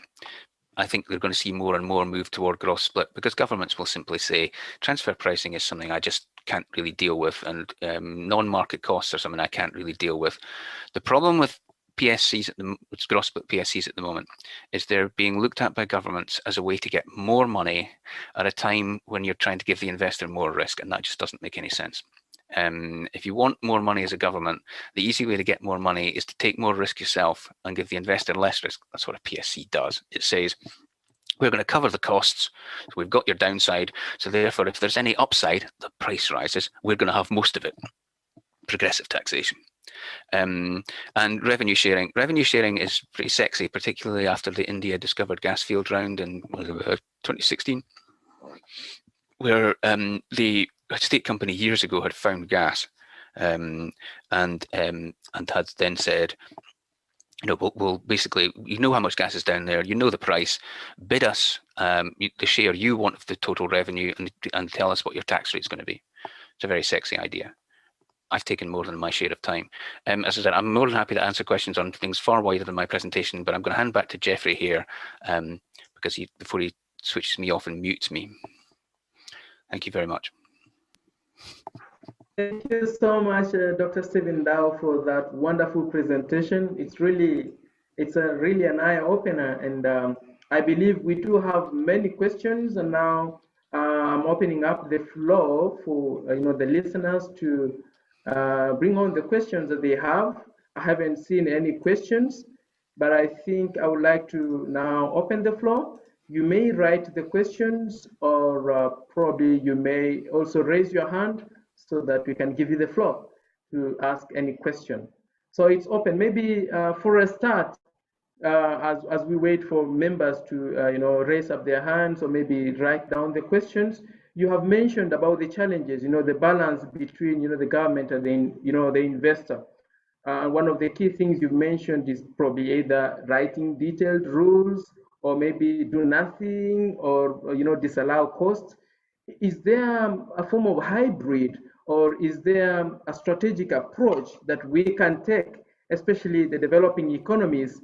I think they're going to see more and more move toward gross split, because governments will simply say transfer pricing is something I just can't really deal with, and non-market costs are something I can't really deal with. The problem with PSCs, gross split PSCs at the moment, is they're being looked at by governments as a way to get more money at a time when you're trying to give the investor more risk, and that just doesn't make any sense. If you want more money as a government, the easy way to get more money is to take more risk yourself and give the investor less risk. That's what a PSC does. It says, we're going to cover the costs, so we've got your downside, so therefore if there's any upside, the price rises, we're going to have most of it. Progressive taxation. And revenue sharing. Revenue sharing is pretty sexy, particularly after the India discovered gas field round in 2016, where the state company years ago had found gas and had then said, we'll basically, you know how much gas is down there, you know the price, bid us the share you want of the total revenue, and tell us what your tax rate is going to be. It's a very sexy idea. I've taken more than my share of time. As I said, I'm more than happy to answer questions on things far wider than my presentation, but I'm going to hand back to Jeffrey here because before he switches me off and mutes me. Thank you very much. Thank you so much, Dr. Stephen Dow, for that wonderful presentation. It's really an eye-opener, and I believe we do have many questions. And now I'm opening up the floor for the listeners to bring on the questions that they have. I haven't seen any questions, but I think I would like to now open the floor. You may write the questions, or probably you may also raise your hand so that we can give you the floor to ask any question. So it's open. Maybe for a start, as we wait for members to raise up their hands or maybe write down the questions, you have mentioned about the challenges, the balance between the government and the investor. One of the key things you mentioned is probably either writing detailed rules, or maybe do nothing, or disallow costs. Is there a form of hybrid, or is there a strategic approach that we can take, especially the developing economies,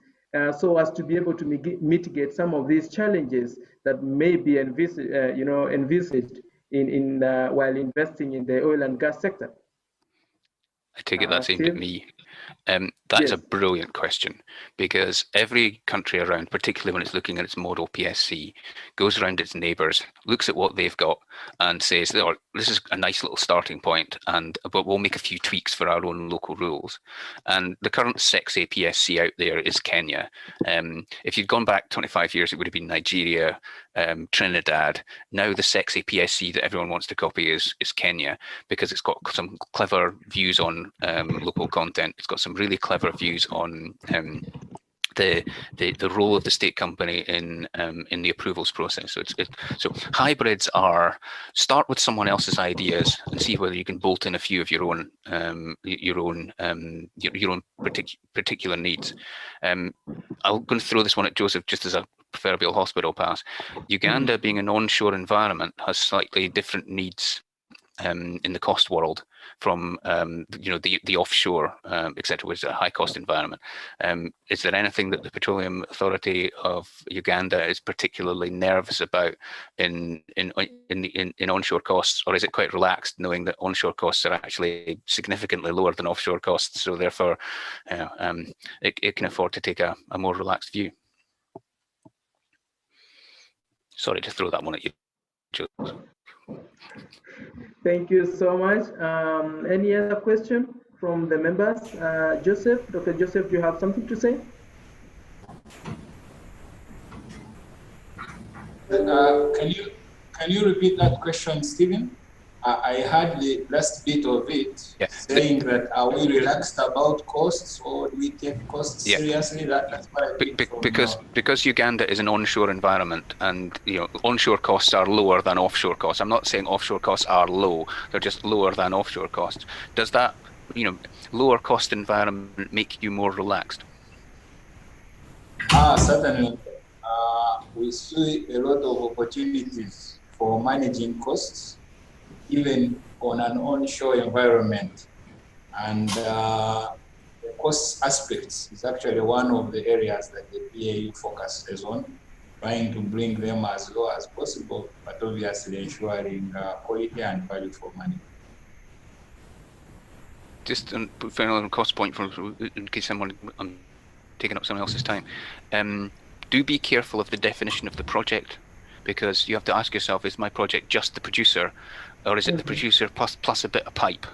so as to be able to mitigate some of these challenges that may be envisaged in while investing in the oil and gas sector? I take it that's aimed at me. That is a brilliant question, because every country around, particularly when it's looking at its model PSC, goes around its neighbours, looks at what they've got and says, oh, this is a nice little starting point, but we'll make a few tweaks for our own local rules. And the current sexy PSC out there is Kenya. If you'd gone back 25 years, it would have been Nigeria, Trinidad. Now the sexy PSC that everyone wants to copy is Kenya, because it's got some clever views on local content. It's got some really clever views on the role of the state company in the approvals process. So hybrids are start with someone else's ideas and see whether you can bolt in a few of your own particular needs. I'm going to throw this one at Joseph just as a proverbial hospital pass. Uganda, being an onshore environment, has slightly different needs in the cost world from the offshore, etc., which is a high cost environment. Is there anything that the Petroleum Authority of Uganda is particularly nervous about in onshore costs, or is it quite relaxed, knowing that onshore costs are actually significantly lower than offshore costs, so therefore it can afford to take a more relaxed view? Sorry to throw that one at you, Joseph. Thank you so much. Any other question from the members? Joseph, Dr. Joseph, do you have something to say? Can you repeat that question, Stephen? I heard the last bit of it, Yeah. saying that are we relaxed about costs, or do we take costs Yeah. seriously? That's what I think because Uganda is an onshore environment, and onshore costs are lower than offshore costs. I'm not saying offshore costs are low; they're just lower than offshore costs. Does that lower cost environment make you more relaxed? Certainly. We see a lot of opportunities for managing costs, even on an onshore environment. And the cost aspects is actually one of the areas that the PAU focuses on, trying to bring them as low as possible, but obviously ensuring quality and value for money. Just final cost point, in case I'm taking up someone else's time. Do be careful of the definition of the project, because you have to ask yourself, is my project just the producer, or is it the producer plus a bit of pipe?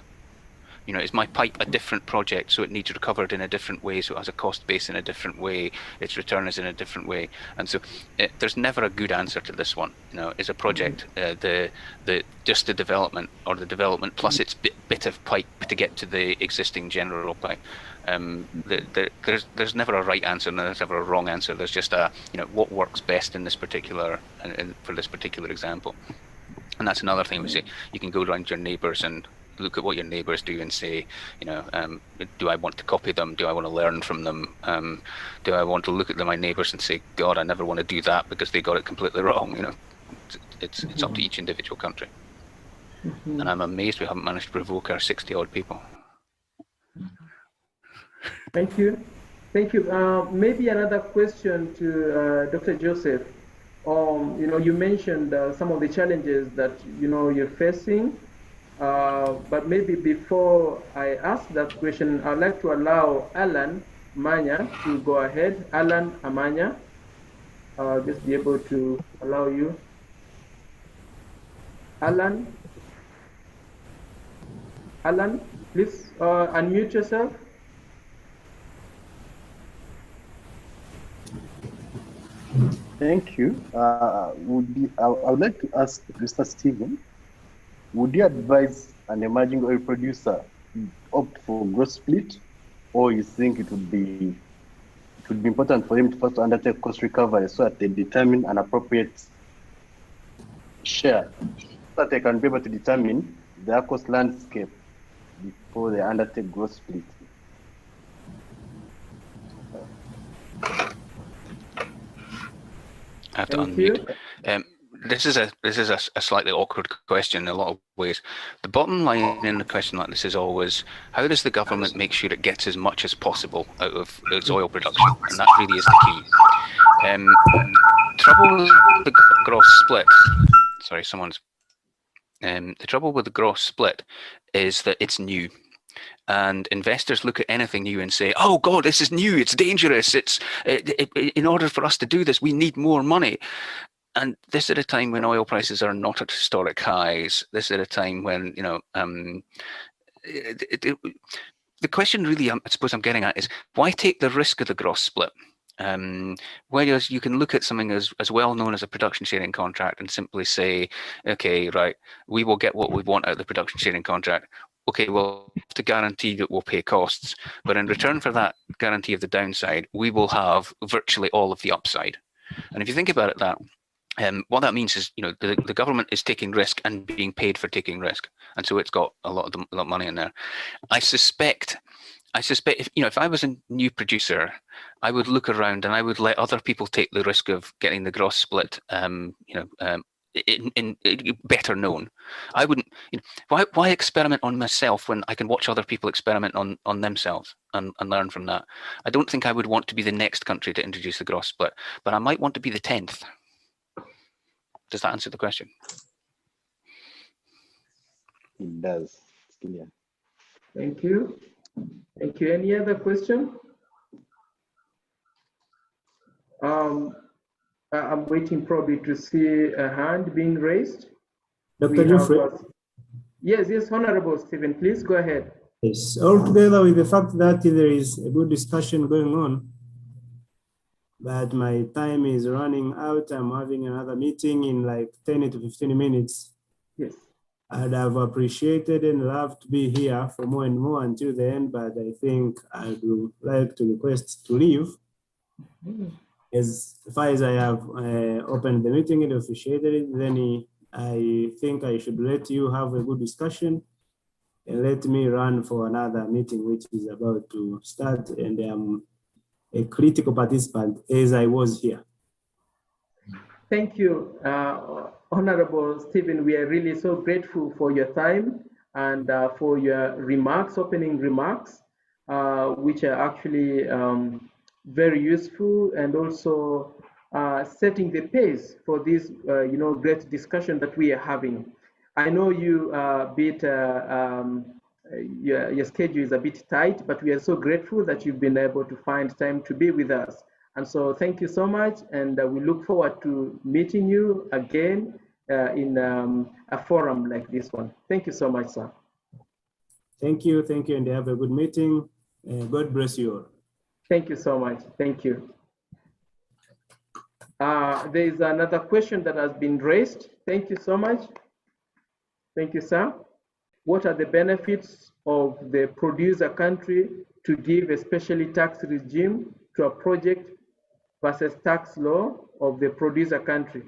Is my pipe a different project, so it needs recovered in a different way, so it has a cost base in a different way, its return is in a different way? And so there's never a good answer to this one. Is a project just the development, or the development plus its bit of pipe to get to the existing general pipe? There's never a right answer, and there's never a wrong answer. There's just what works best in this particular for this particular example. And that's another thing we say. You can go around your neighbors and look at what your neighbors do and say, do I want to copy them? Do I want to learn from them? Do I want to look at my neighbors and say, God, I never want to do that because they got it completely wrong? It's up to each individual country. And I'm amazed we haven't managed to provoke our 60-odd people. Thank you. Thank you. Maybe another question to Dr. Joseph. You mentioned some of the challenges that you're facing. But maybe before I ask that question, I'd like to allow Alan Amanya to go ahead. Alan Amanya, I'll just be able to allow you. Alan, please unmute yourself. Thank you. I would like to ask Mr. Stephen, would you advise an emerging oil producer to opt for gross split, or you think it would be important for him to first undertake cost recovery so that they determine an appropriate share, so that they can be able to determine their cost landscape before they undertake gross split? I have to unmute. This is a slightly awkward question in a lot of ways. The bottom line in a question like this is always, how does the government make sure it gets as much as possible out of its oil production? And that really is the key. Trouble with the gross split. Sorry, the trouble with the gross split is that it's new. And investors look at anything new and say, oh God, this is new, it's dangerous, in order for us to do this, we need more money. And this at a time when oil prices are not at historic highs. This at a time when, the question really, I suppose I'm getting at is, why take the risk of the gross split? Whereas you can look at something as well known as a production sharing contract and simply say, okay, right, we will get what we want out of the production sharing contract. Okay, well, to guarantee that we'll pay costs, but in return for that guarantee of the downside, we will have virtually all of the upside. And if you think about it, what that means is, the government is taking risk and being paid for taking risk, and so it's got a lot of money in there. I suspect if I was a new producer, I would look around and I would let other people take the risk of getting the gross split, in better known. I wouldn't. Why experiment on myself when I can watch other people experiment on themselves and learn from that? I don't think I would want to be the next country to introduce the gross split, but I might want to be the 10th. Does that answer the question? It does. Yeah. Thank you. Thank you. Any other question? I'm waiting probably to see a hand being raised. Dr. Geoffrey? Yes, Honorable Stephen, please go ahead. Yes, altogether with the fact that there is a good discussion going on, but my time is running out. I'm having another meeting in like 10 to 15 minutes. Yes. I'd have appreciated and loved to be here for more and more until the end, but I think I would like to request to leave. As far as I have opened the meeting and officiated it, then I think I should let you have a good discussion and let me run for another meeting which is about to start, and I'm a critical participant as I was here. Thank you, Honorable Stephen. We are really so grateful for your time and for your remarks, opening remarks, which are actually very useful, and also setting the pace for this, great discussion that we are having. I know you your schedule is a bit tight, but we are so grateful that you've been able to find time to be with us. And so thank you so much, and we look forward to meeting you again in a forum like this one. Thank you so much, sir. Thank you, and have a good meeting. God bless you all. Thank you so much. Thank you. There is another question that has been raised. Thank you so much. Thank you, sir. What are the benefits of the producer country to give a specially tax regime to a project versus tax law of the producer country?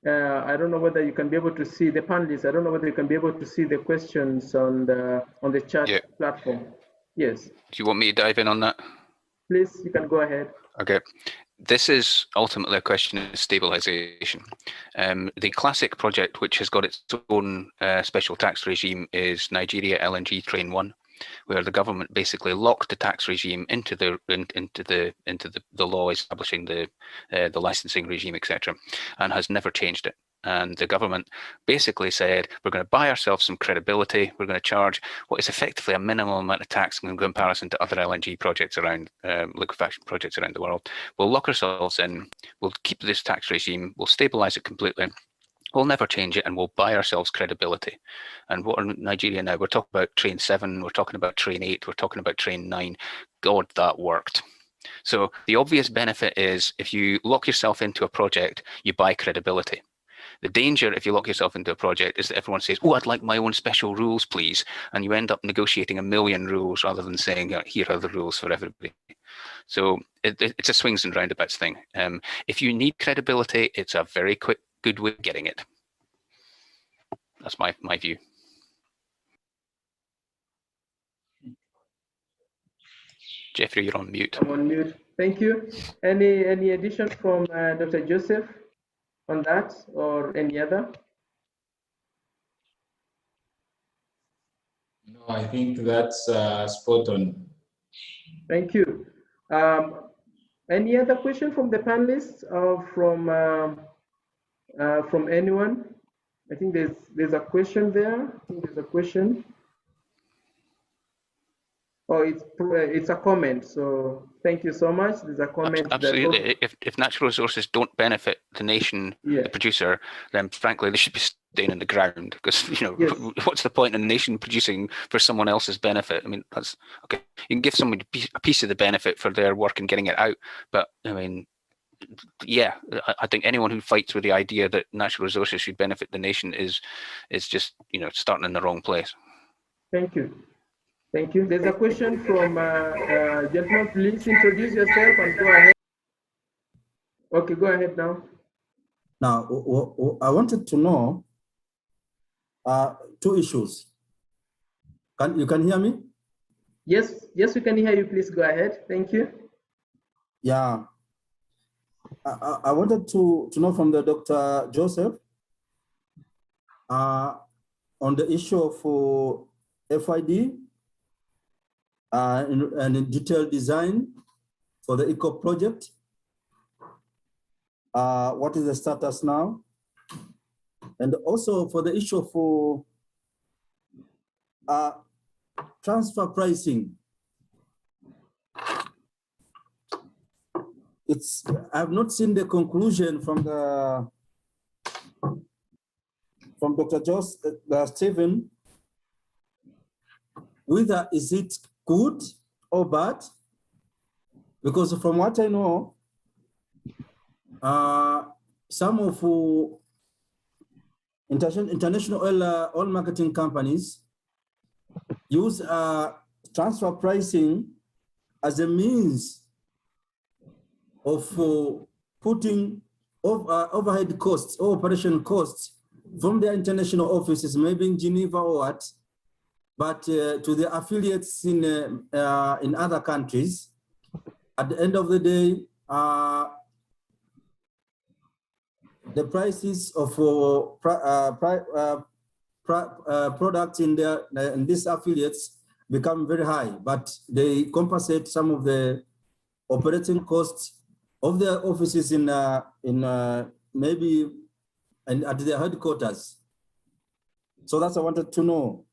I don't know whether you can be able to see the panelists. I don't know whether you can be able to see the questions on the chat platform. Yes. Do you want me to dive in on that? Please, you can go ahead. Okay. This is ultimately a question of stabilization. The classic project, which has got its own special tax regime, is Nigeria LNG Train 1, where the government basically locked the tax regime into the law establishing the licensing regime, etc., and has never changed it. And the government basically said, we're going to buy ourselves some credibility. We're going to charge what is effectively a minimal amount of tax in comparison to other LNG projects around, liquefaction projects around the world. We'll lock ourselves in. We'll keep this tax regime. We'll stabilize it completely. We'll never change it, and we'll buy ourselves credibility. And what in Nigeria now? We're talking about Train 7. We're talking about Train 8. We're talking about Train 9. God, that worked. So the obvious benefit is if you lock yourself into a project, you buy credibility. The danger if you lock yourself into a project is that everyone says, oh, I'd like my own special rules, please. And you end up negotiating 1 million rules rather than saying, here are the rules for everybody. So it's a swings and roundabouts thing. If you need credibility, it's a very quick, good way of getting it. That's my view. Jeffrey, you're on mute. I'm on mute. Thank you. Any addition from Dr. Joseph on that, or any other? No, I think that's spot on. Thank you. Any other question from the panelists or from anyone? I think there's a question there. I think there's a question. Oh, it's a comment. So thank you so much. There's a comment. Absolutely. If natural resources don't benefit the nation, the producer, then frankly they should be staying in the ground, because what's the point in a nation producing for someone else's benefit? I mean, that's okay. You can give someone a piece of the benefit for their work and getting it out, but I mean, yeah, I think anyone who fights with the idea that natural resources should benefit the nation is just starting in the wrong place. Thank you. Thank you. There's a question from gentleman. Please introduce yourself and go ahead. Okay, go ahead now. Now, I wanted to know two issues. You can hear me? Yes, we can hear you. Please go ahead. Thank you. Yeah. I wanted to know from the Dr. Joseph on the issue of FID and detailed design for the ECO project. What is the status now? And also for the issue of transfer pricing. I've not seen the conclusion from Dr. Stephen, whether is it good or bad, because from what I know, some of international oil marketing companies use transfer pricing as a means of putting overhead costs or operation costs from their international offices, maybe in Geneva or what, but to the affiliates in other countries. At the end of the day, the prices of products in these affiliates become very high, but they compensate some of the operating costs of their offices maybe at their headquarters. So that's what I wanted to know.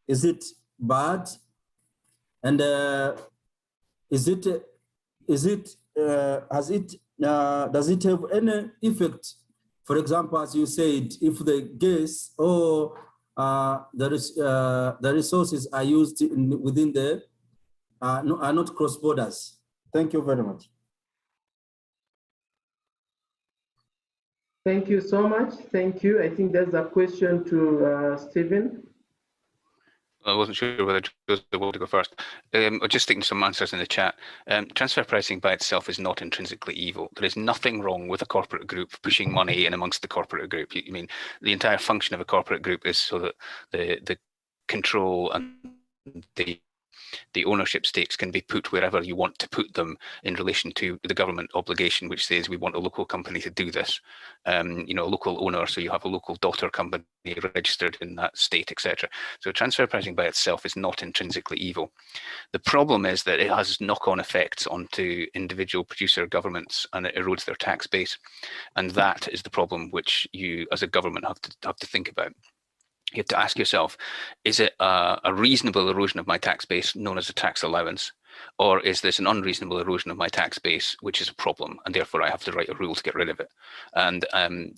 Is it bad? And does it have any effect? For example, as you said, if the gas or the resources are used within the are not cross borders. Thank you very much. Thank you so much. Thank you. I think there's a question to Stephen. I wasn't sure whether Joseph wanted to go first. I'm just sticking some answers in the chat. Transfer pricing by itself is not intrinsically evil. There is nothing wrong with a corporate group pushing money in amongst the corporate group. I mean, the entire function of a corporate group is so that the control and the ownership stakes can be put wherever you want to put them in relation to the government obligation, which says we want a local company to do this. You know, a local owner, so you have a local daughter company registered in that state, etc. So transfer pricing by itself is not intrinsically evil. The problem is that it has knock-on effects onto individual producer governments and it erodes their tax base. And that is the problem which you as a government have to think about. You have to ask yourself, is it a reasonable erosion of my tax base known as a tax allowance? Or is this an unreasonable erosion of my tax base, which is a problem, and therefore I have to write a rule to get rid of it? And and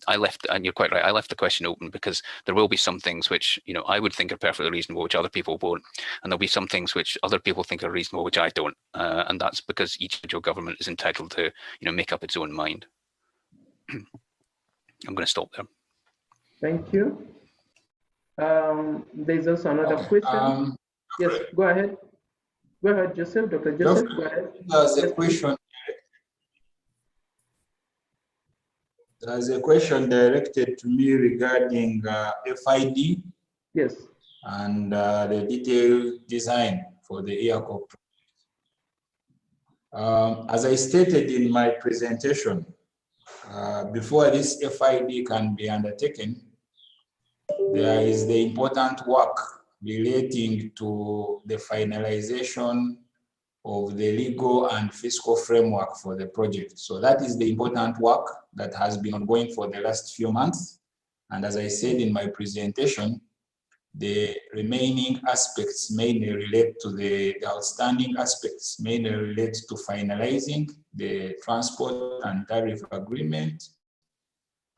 you're quite right, I left the question open because there will be some things which, you know, I would think are perfectly reasonable, which other people won't. And there'll be some things which other people think are reasonable, which I don't. And that's because each individual government is entitled to, you know, make up its own mind. I'm going to stop there. Thank you. There's also another question. Yes, go ahead. Go ahead, Joseph. Dr. Joseph, go ahead. There's a question directed to me regarding FID. Yes. And the detailed design for the EREA. As I stated in my presentation, before this FID can be undertaken, there is the important work relating to the finalization of the legal and fiscal framework for the project. So that is the important work that has been ongoing for the last few months. And as I said in my presentation, the remaining aspects mainly relate to the outstanding aspects, mainly relate to finalizing the transport and tariff agreement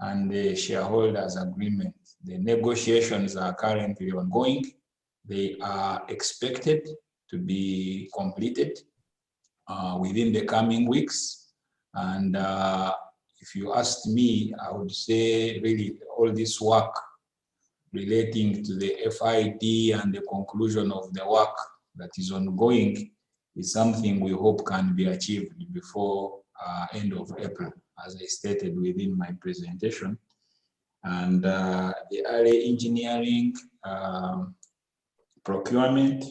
and the shareholders agreement. The negotiations are currently ongoing. They are expected to be completed within the coming weeks. And if you asked me, I would say really all this work relating to the FID and the conclusion of the work that is ongoing is something we hope can be achieved before end of April, as I stated within my presentation. And the EREA engineering, procurement,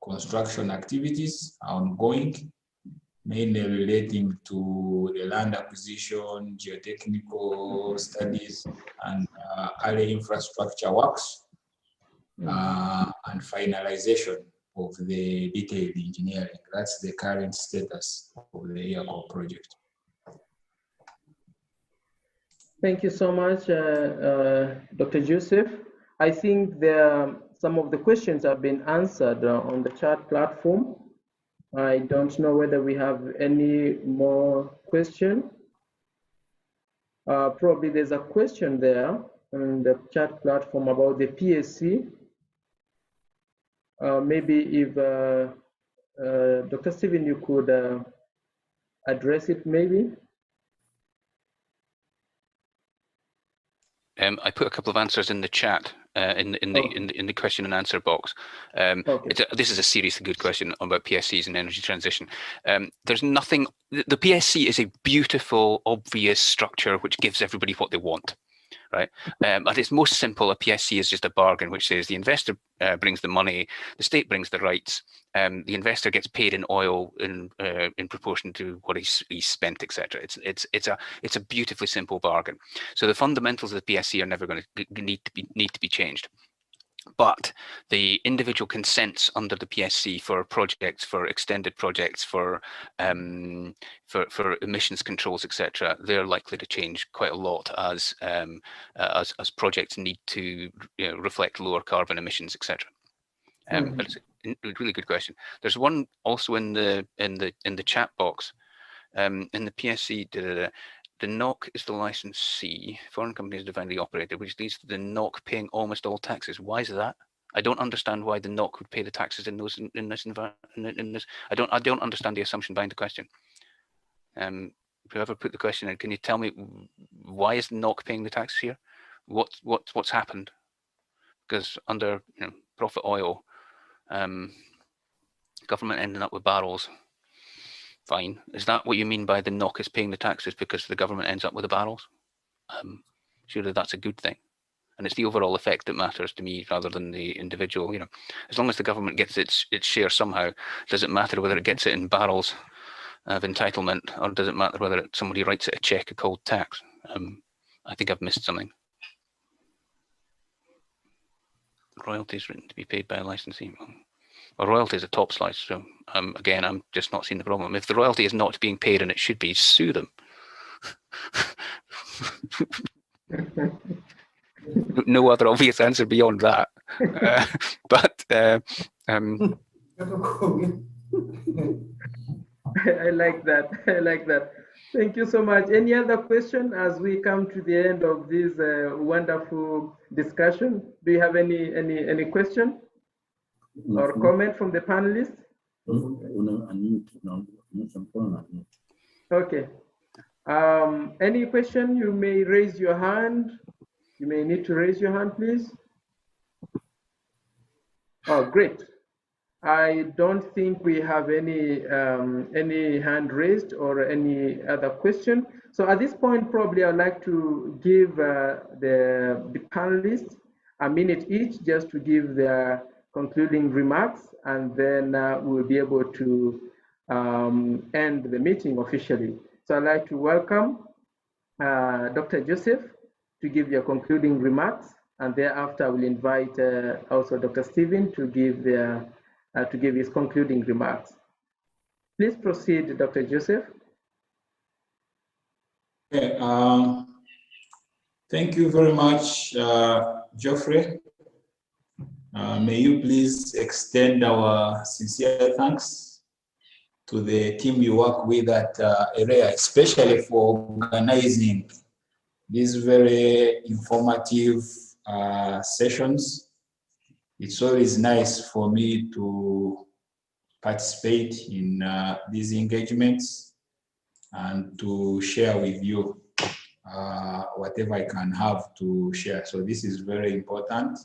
construction activities are ongoing, mainly relating to the land acquisition, geotechnical studies, and EREA infrastructure works, and finalization of the detailed engineering. That's the current status of the EREA project. Thank you so much, Dr. Joseph. I think some of the questions have been answered on the chat platform. I don't know whether we have any more question. Probably there's a question there on the chat platform about the PSC. Maybe if Dr. Stephen, you could address it maybe. I put a couple of answers in the chat, in the question and answer box. Okay. This is a seriously good question about PSCs and energy transition. There's nothing. The PSC is a beautiful, obvious structure which gives everybody what they want, right? At its most simple, a PSC is just a bargain which says the investor brings the money, the state brings the rights, the investor gets paid in oil in proportion to what he's spent, etc. It's a beautifully simple bargain. So the fundamentals of the PSC are never going to need to be changed. But the individual consents under the PSC for projects, for extended projects, for emissions controls, etc., they're likely to change quite a lot as projects need to reflect lower carbon emissions, etc. But it's a really good question. There's one also in the chat box. In the PSC, the NOC is the licensee. Foreign companies divinely operated, which leads to the NOC paying almost all taxes. Why is that? I don't understand why the NOC would pay the taxes in this environment. I don't understand the assumption behind the question. Whoever put the question in, can you tell me why is the NOC paying the taxes here? What's happened? Because under profit oil, government ending up with barrels. Fine. Is that what you mean by the NOC is paying the taxes because the government ends up with the barrels? Surely that's a good thing. And it's the overall effect that matters to me rather than the individual. As long as the government gets its share somehow, does it matter whether it gets it in barrels of entitlement, or does it matter whether somebody writes it a check called tax? I think I've missed something. Royalties written to be paid by a licensee. Well, royalty is a top slice, so again, I'm just not seeing the problem. If the royalty is not being paid and it should be, sue them. No other obvious answer beyond that. I like that. I like that. Thank you so much. Any other question as we come to the end of this wonderful discussion? Do you have any question or comment from the panelists? Okay. Any question? You may raise your hand. You may need to raise your hand, please. Oh, great. I don't think we have any hand raised or any other question. So at this point, probably I'd like to give the panelists a minute each just to give their concluding remarks, and then we'll be able to end the meeting officially. So I'd like to welcome Dr. Joseph to give your concluding remarks, and thereafter I will invite also Dr. Stephen to give his concluding remarks. Please proceed, Dr. Joseph. Okay, thank you very much, Geoffrey. May you please extend our sincere thanks to the team you work with at EREA, especially for organizing these very informative sessions. It's always nice for me to participate in these engagements and to share with you whatever I can have to share. So this is very important.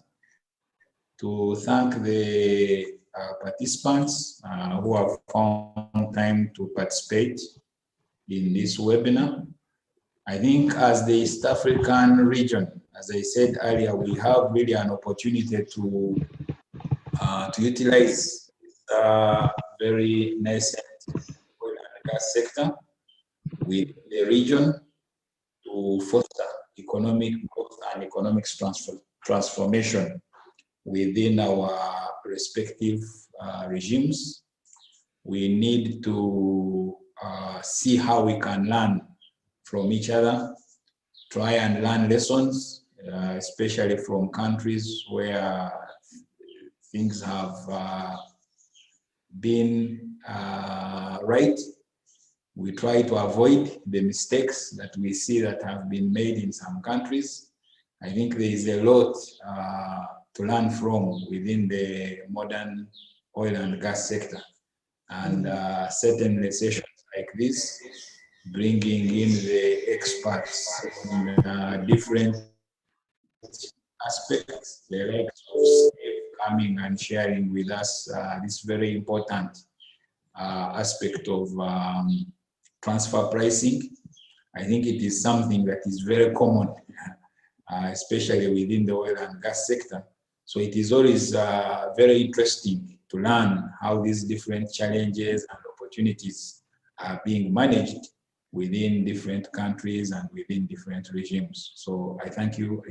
To thank the participants who have found time to participate in this webinar. I think as the East African region, as I said earlier, we have really an opportunity to utilize very nascent oil and gas sector with the region to foster economic growth and economic transformation within our respective regimes. We need to see how we can learn from each other, try and learn lessons, especially from countries where things have been right. We try to avoid the mistakes that we see that have been made in some countries. I think there is a lot to learn from within the modern oil and gas sector. And certainly sessions like this, bringing in the experts on different aspects, the likes of Steve coming and sharing with us this very important aspect of transfer pricing. I think it is something that is very common, especially within the oil and gas sector. So it is always very interesting to learn how these different challenges and opportunities are being managed within different countries and within different regimes. So I thank you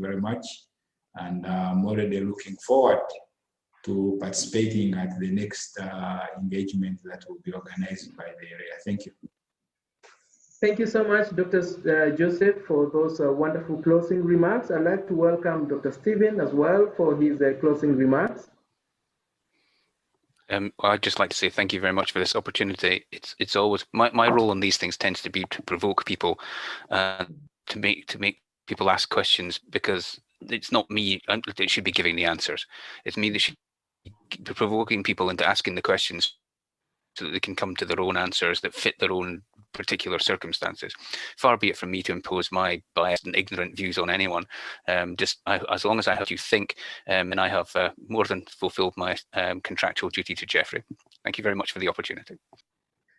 very much. And I'm already looking forward to participating at the next engagement that will be organized by the EREA. Thank you. Thank you so much, Dr. Joseph, for those wonderful closing remarks. I'd like to welcome Dr. Stephen as well for his closing remarks. I'd just like to say thank you very much for this opportunity. It's always my role in these things tends to be to provoke people, to make people ask questions, because it's not me that should be giving the answers. It's me that should be provoking people into asking the questions so that they can come to their own answers that fit their own particular circumstances. Far be it from me to impose my biased and ignorant views on anyone. As long as I have you think, and I have more than fulfilled my contractual duty to Jeffrey. Thank you very much for the opportunity.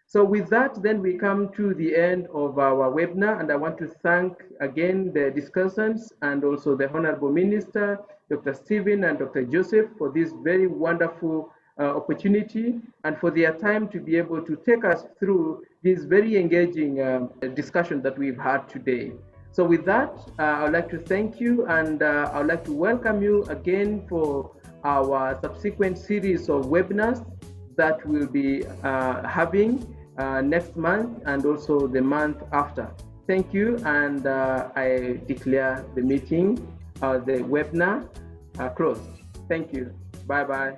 So with that, then we come to the end of our webinar, and I want to thank again the discussants and also the Honorable Minister, Dr. Stephen and Dr. Joseph, for this very wonderful opportunity and for their time to be able to take us through this very engaging discussion that we've had today. So with that, I'd like to thank you, and I'd like to welcome you again for our subsequent series of webinars that we'll be having next month and also the month after. Thank you, and I declare the meeting, the webinar closed. Thank you. Bye-bye.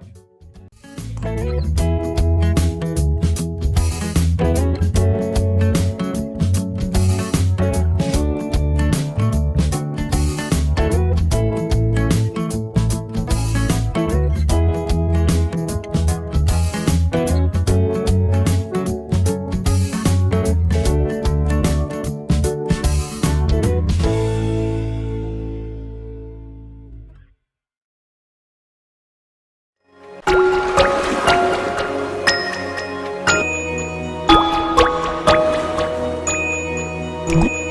Mm-hmm.